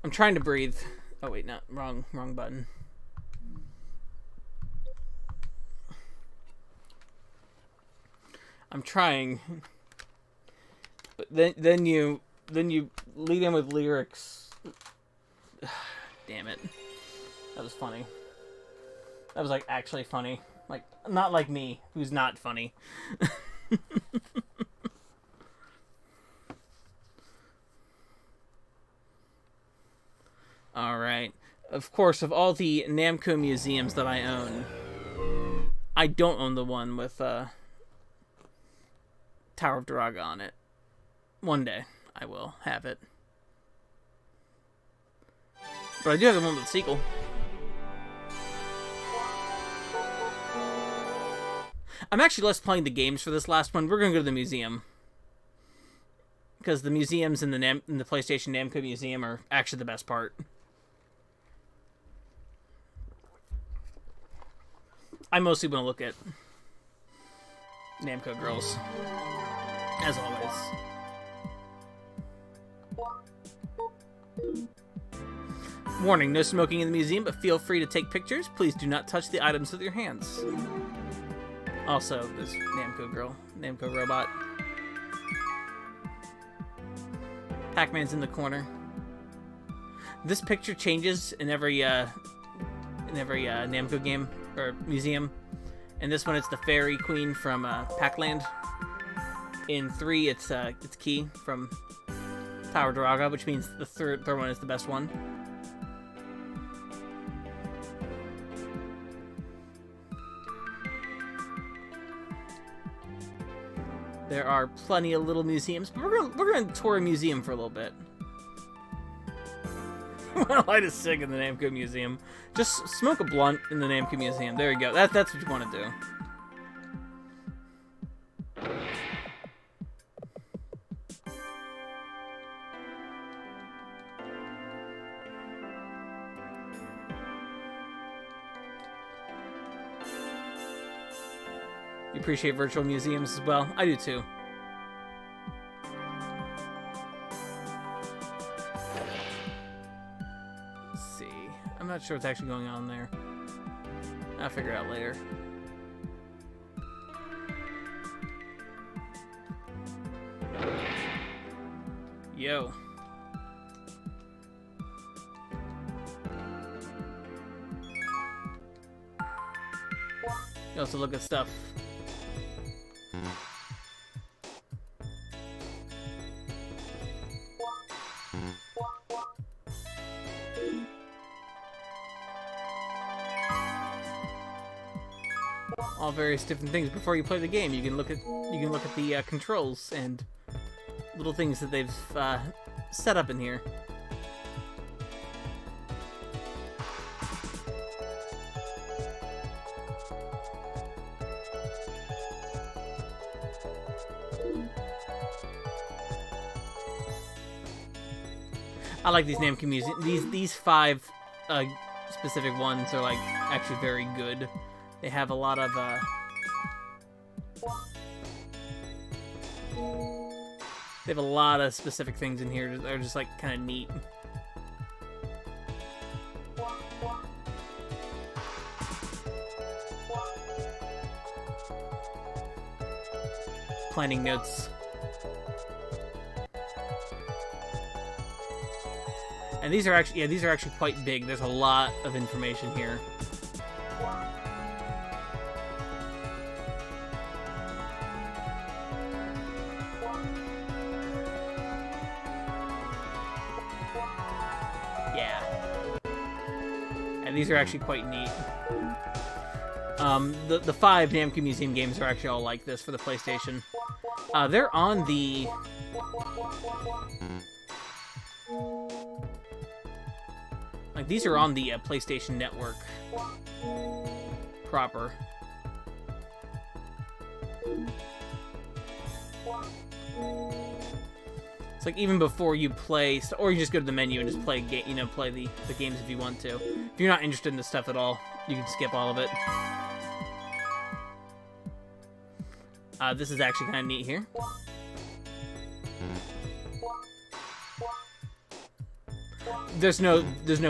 A: I'm trying to breathe. Oh wait, no, wrong button. I'm trying, but then you lead in with lyrics. Damn it, that was funny. That was like actually funny, like not like me, who's not funny. Alright. Of course, of all the Namco museums that I own, I don't own the one with Tower of Duraga on it. One day, I will have it. But I do have the one with the sequel. I'm actually less playing the games for this last one. We're going to go to the museum. Because the museums in the PlayStation Namco Museum are actually the best part. I mostly want to look at Namco girls, as always. Warning, no smoking in the museum, but feel free to take pictures. Please do not touch the items with your hands. Also, this Namco girl, Namco robot. Pac-Man's in the corner. This picture changes in every Namco game or museum. In this one, it's the Fairy Queen from Pac-Land. In 3, it's Key from Tower of Duraga, which means the third one is the best one. There are plenty of little museums, but we're gonna tour a museum for a little bit. You want to light a cig in the Namco Museum? Just smoke a blunt in the Namco Museum. There you go. That's what you want to do. You appreciate virtual museums as well? I do too. Let's see. I'm not sure what's actually going on there. I'll figure it out later. Yo. You also look at stuff. All various different things before you play the game. You can look at the controls and little things that they've set up in here. I like these Namco music. These 5 specific ones are like actually very good. They have a lot of they have a lot of specific things in here that are just like kind of neat. Planning notes. And these are actually, yeah, these are actually quite big. There's a lot of information here. Yeah. And these are actually quite neat. The 5 Namco Museum games are actually all like this for the PlayStation. They're on the... Like, these are on the PlayStation Network proper. It's like even before you play, or you just go to the menu and just play, play the games if you want to. If you're not interested in this stuff at all, you can skip all of it. This is actually kind of neat here. There's no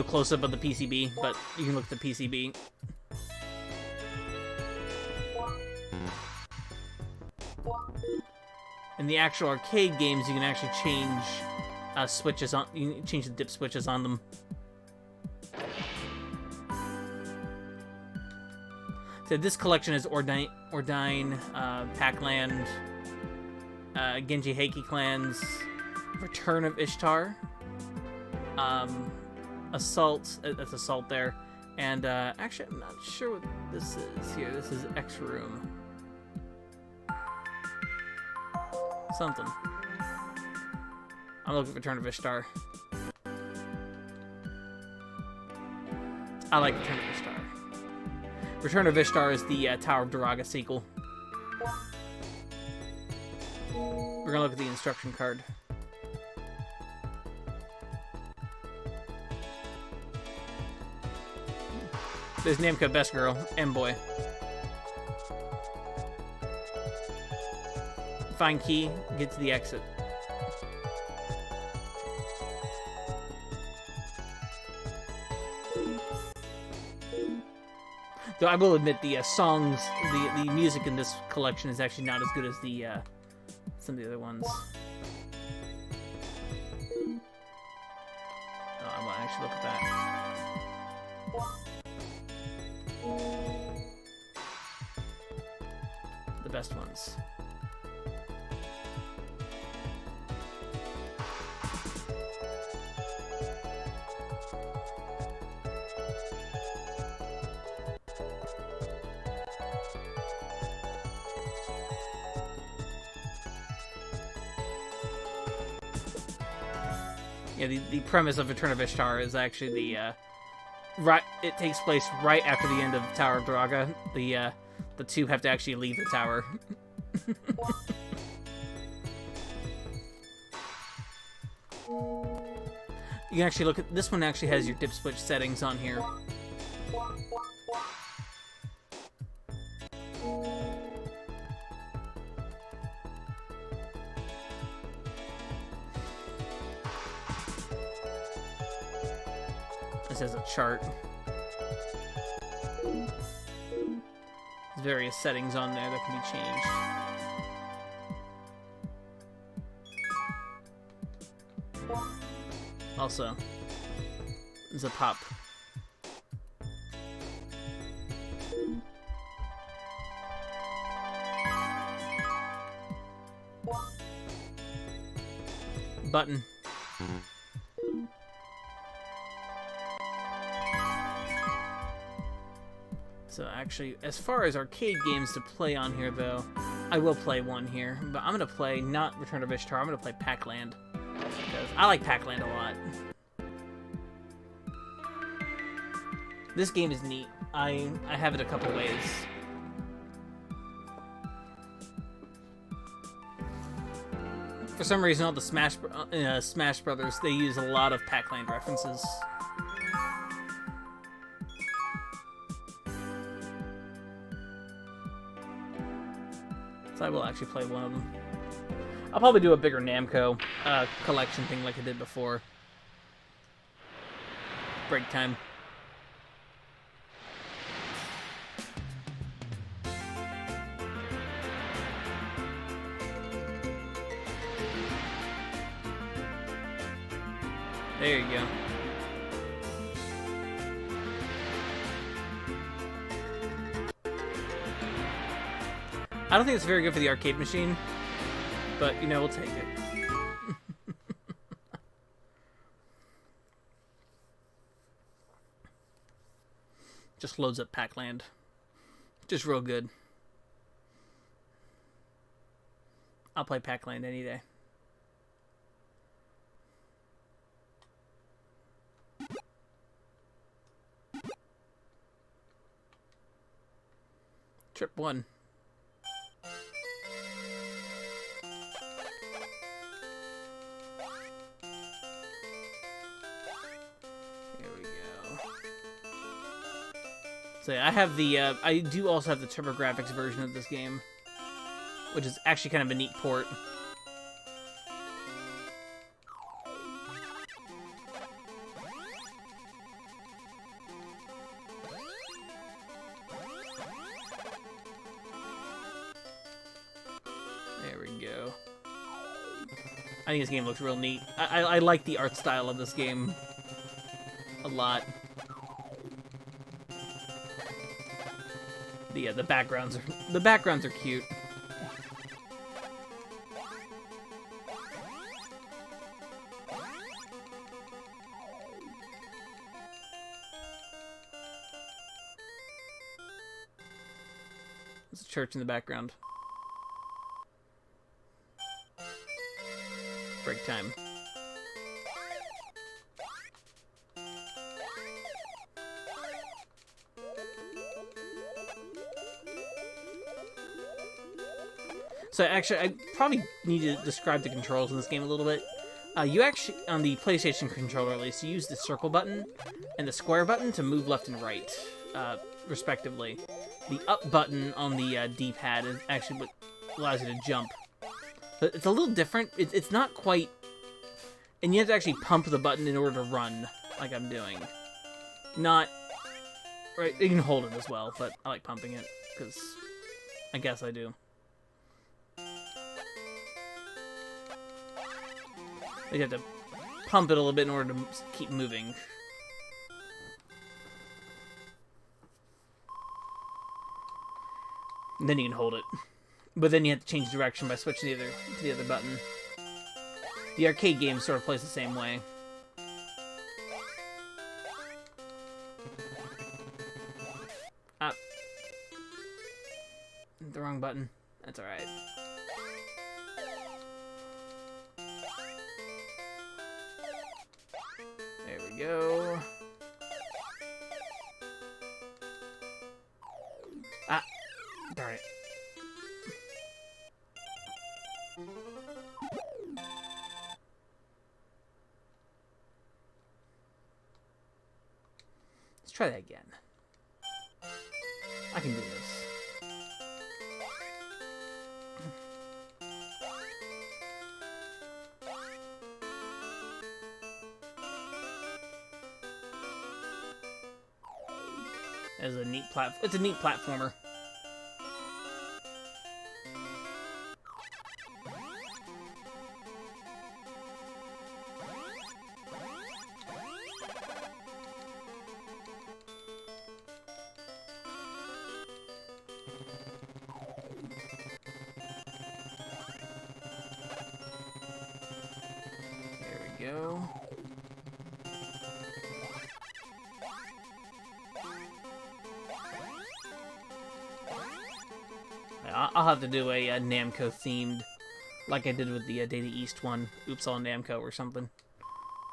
A: close-up of the PCB, but you can look at the PCB. In the actual arcade games, you can actually change switches on. You can change the dip switches on them. So this collection is Ordine, Pac-Land, Genji Heiki clans, Return of Ishtar, Assault. That's Assault there, and actually I'm not sure what this is here. This is X Room. Something. I'm looking for Return of Ishtar. I like Return of Ishtar. Return of Ishtar is the Tower of Duraga sequel. We're gonna look at the instruction card. There's Namco Best Girl, M-Boy. Find key, get to the exit. Though I will admit the songs, the music in this collection is actually not as good as the some of the other ones. Oh, I want to actually look at that. The best ones. Yeah, the premise of Return of Ishtar is actually the it takes place right after the end of Tower of Duraga. The two have to actually leave the tower. You can actually look at this one. Actually has your dip switch settings on here. has a chart. There's various settings on there that can be changed. Also, there's a pop. Button. So actually, as far as arcade games to play on here, though, I will play one here. But I'm going to play not Return of Ishtar, I'm going to play Pac-Land. Because I like Pac-Land a lot. This game is neat. I have it a couple ways. For some reason, all the Smash Brothers, they use a lot of Pac-Land references. So I will actually play one of them. I'll probably do a bigger Namco collection thing like I did before. Break time. There you go. I don't think it's very good for the arcade machine, but, you know, we'll take it. Just loads up Pac-Land. Just real good. I'll play Pac-Land any day. Trip 1. Here we go. So yeah, I have the, I do also have the TurboGrafx version of this game, which is actually kind of a neat port. There we go. I think this game looks real neat. I like the art style of this game a lot. The backgrounds are cute. There's a church in the background. Break time. So actually, I probably need to describe the controls in this game a little bit. You actually, on the PlayStation controller at least, you use the circle button and the square button to move left and right, respectively. The up button on the D-pad is actually what allows you to jump. But it's a little different. It's not quite... And you have to actually pump the button in order to run, like I'm doing. Not... Right, you can hold it as well, but I like pumping it, because I guess I do. You have to pump it a little bit in order to keep moving. And then you can hold it. But then you have to change direction by switching to the other button. The arcade game sort of plays the same way. Ah. The wrong button. That's alright. There we go. Ah. Darn it. Let's try that again. I can do this. as a neat it's a neat platformer. Go. I'll have to do a Namco themed, like I did with the Data East one. Oops, all Namco or something.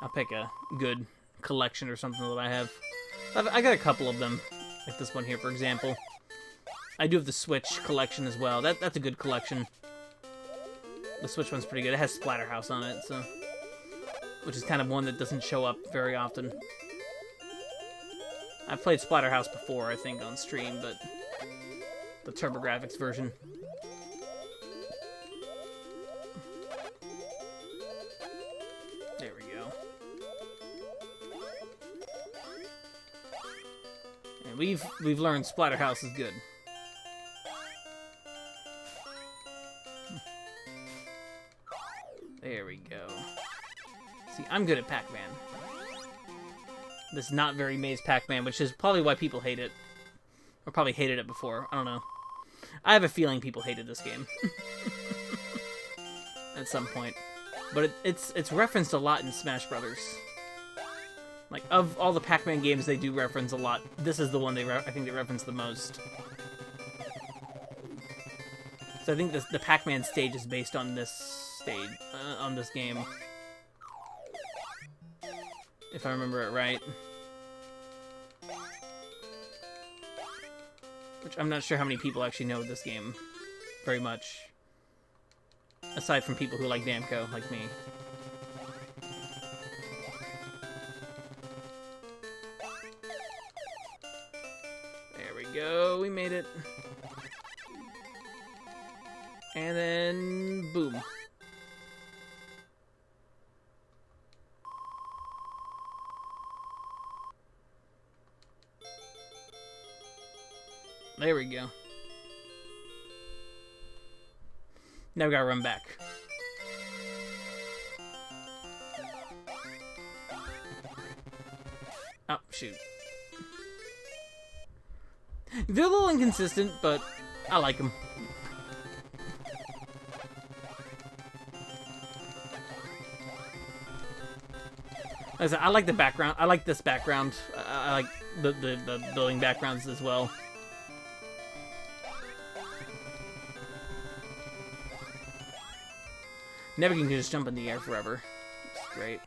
A: I'll pick a good collection or something that I have. I got a couple of them, like this one here, for example. I do have the Switch collection as well. That's a good collection. The Switch one's pretty good. It has Splatterhouse on it, so. Which is kind of one that doesn't show up very often. I've played Splatterhouse before, I think, on stream, but the TurboGrafx version. There we go. And we've learned Splatterhouse is good. There we go. See, I'm good at Pac-Man. This not very Maze Pac-Man, which is probably why people hate it. Or probably hated it before. I don't know. I have a feeling people hated this game. At some point. But it's referenced a lot in Smash Brothers. Like, of all the Pac-Man games they do reference a lot, this is the one I think they reference the most. So I think the Pac-Man stage is based on this stage, on this game. If I remember it right. Which I'm not sure how many people actually know this game very much. Aside from people who like Namco, like me. There we go, we made it. And then, boom. There we go. Now we gotta run back. Oh, shoot. They're a little inconsistent, but I like them. Like I said, I like the background. I like this background. I like the building backgrounds as well. Never can just jump in the air forever. It's great.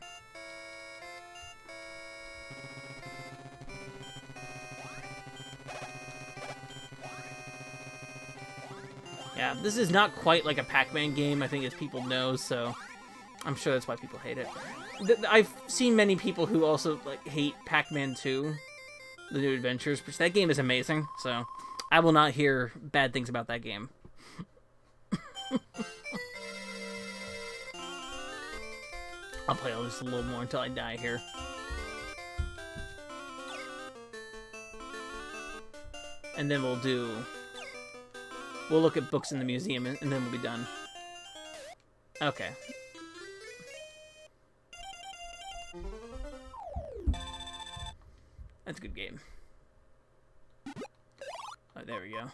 A: Yeah, this is not quite like a Pac-Man game, I think, as people know, so I'm sure that's why people hate it. I've seen many people who also like hate Pac-Man 2, The New Adventures, which that game is amazing, so I will not hear bad things about that game. I'll play just a little more until I die here. And then we'll look at books in the museum, and then we'll be done. Okay. That's a good game. Oh, there we go.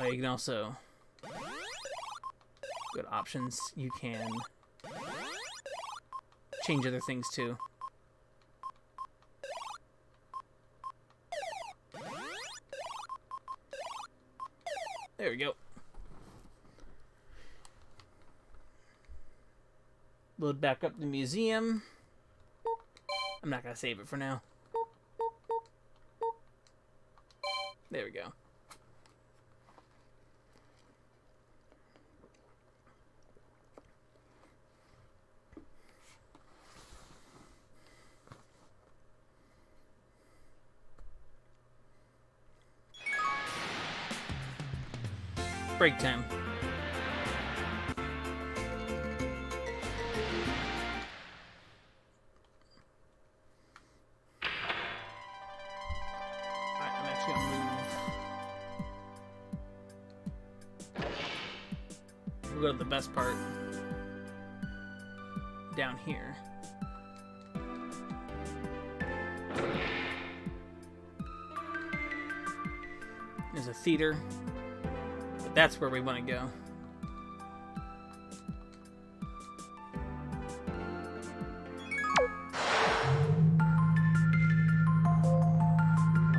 A: Oh, you can also go to options. You can change other things too. There we go. Load back up the museum. I'm not gonna save it for now. There we go. Break time. We'll go to the best part. Down here. There's a theater. But that's where we want to go.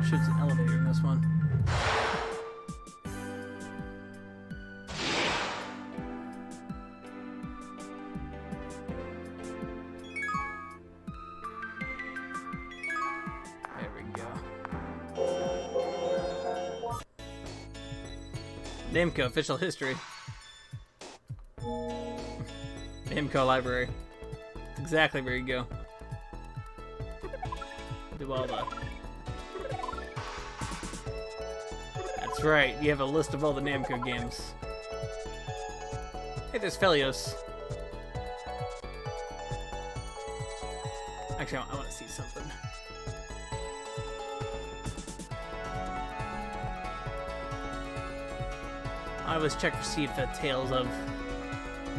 A: Shoot, it's an elevator in this one. There we go. Namco official history. Namco library. That's exactly where you go. Do all the... That's right, you have a list of all the Namco games. Hey, there's Felios. Actually, I want to see something. I always check to see if the tales of...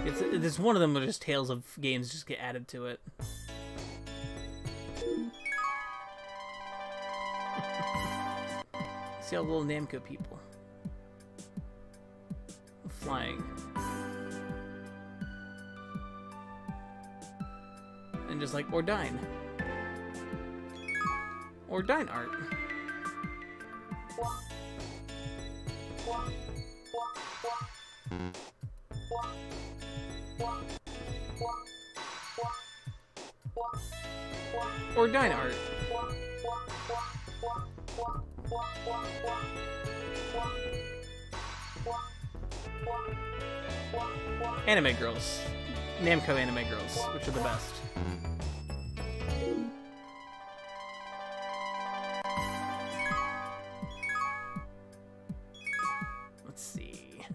A: If there's one of them where just tales of games just get added to it. See all the little Namco people. Flying. And just like Ordine. Ordine art. Ordine art. Anime girls. Namco anime girls, which are the best. Let's see.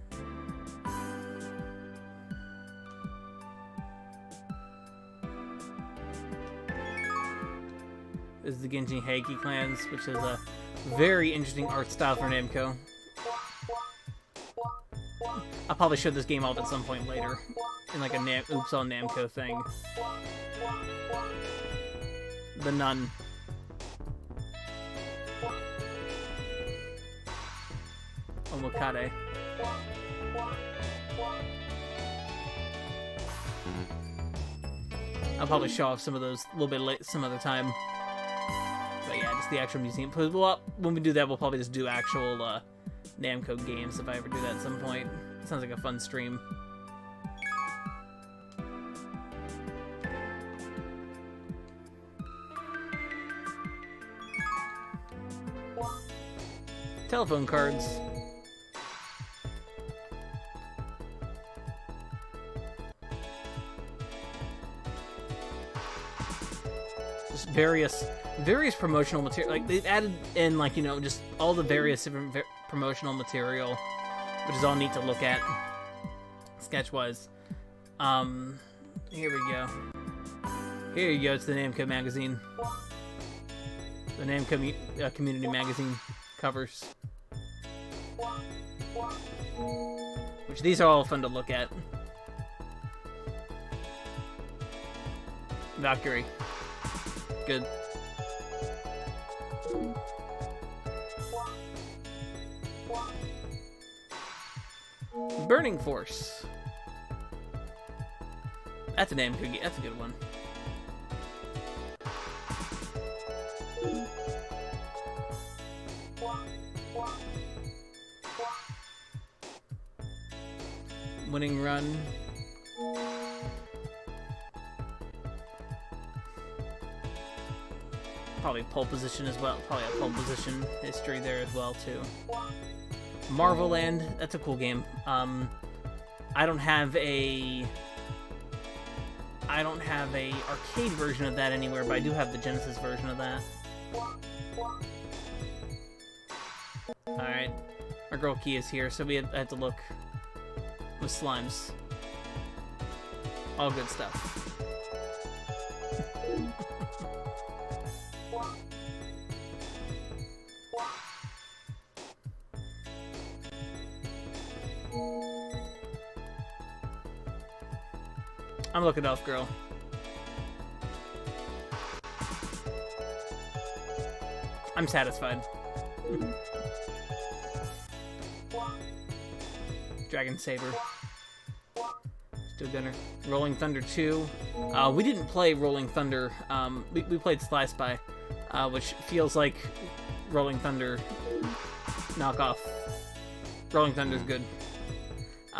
A: This is the Genji Heiki clans, which is a very interesting art style for Namco. I'll probably show this game off at some point later, in like a Oops on Namco thing. The Nun. Omokade. I'll probably show off some of those a little bit late, some other time. But yeah, just the actual museum. Well, when we do that, we'll probably just do actual Namco games if I ever do that at some point. Sounds like a fun stream. Telephone cards. Just various promotional material. Like they've added in, like, you know, just all the various different promotional material, which is all neat to look at, sketch-wise. Here we go. Here you go, it's the Namco magazine. The Namco community magazine covers. Which, these are all fun to look at. Valkyrie. Good. Burning Force. That's a damn good game. That's a good one. Winning Run. Probably pole position as well. Probably a pole position history there as well too. Marvel Land, that's a cool game. I don't have a arcade version of that anywhere, but I do have the Genesis version of that. Alright, our girl Key is here, so we have to look with slimes. All good stuff. I'm looking off, girl. I'm satisfied. Dragon Saber. Still dinner. Rolling Thunder 2. We didn't play Rolling Thunder. We played Sly Spy, which feels like Rolling Thunder knockoff. Rolling Thunder's good.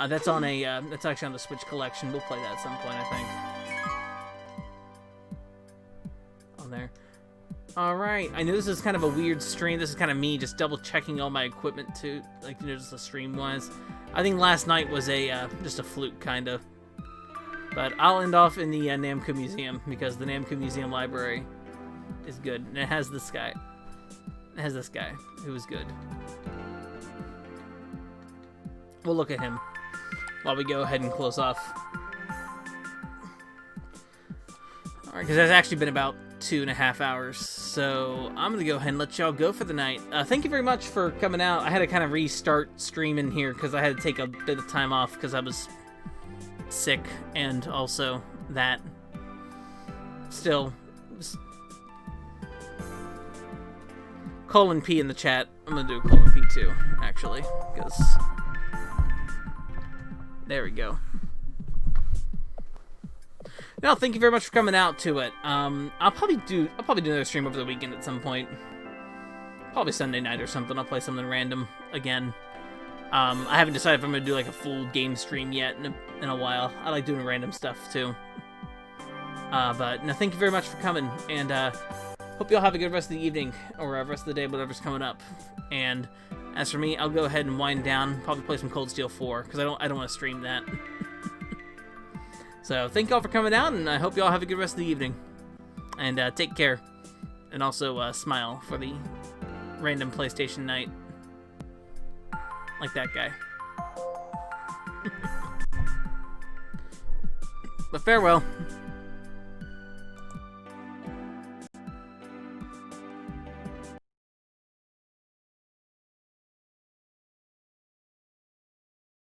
A: That's on a. That's actually on the Switch collection. We'll play that at some point, I think. On there. Alright, I know this is kind of a weird stream. This is kind of me just double checking all my equipment to, like, you know, just the stream wise. I think last night was a, just a fluke, kind of. But I'll end off in the Namco Museum, because the Namco Museum library is good. And it has this guy. It has this guy, who is good. We'll look at him while we go ahead and close off. Alright, because it's actually been about 2.5 hours, so I'm gonna go ahead and let y'all go for the night. Thank you very much for coming out. I had to kind of restart streaming here because I had to take a bit of time off because I was sick, and also that still colon P in the chat. I'm gonna do a colon P too, actually, because there we go. No, thank you very much for coming out to it. I'll probably do another stream over the weekend at some point. Probably Sunday night or something. I'll play something random again. I haven't decided if I'm gonna do like a full game stream yet in a while. I like doing random stuff too. But no, thank you very much for coming, and hope y'all have a good rest of the evening or rest of the day, whatever's coming up. And as for me, I'll go ahead and wind down. Probably play some Cold Steel 4 because I don't want to stream that. So, thank y'all for coming out, and I hope y'all have a good rest of the evening. And take care. And also smile for the random PlayStation night. Like that guy. But farewell.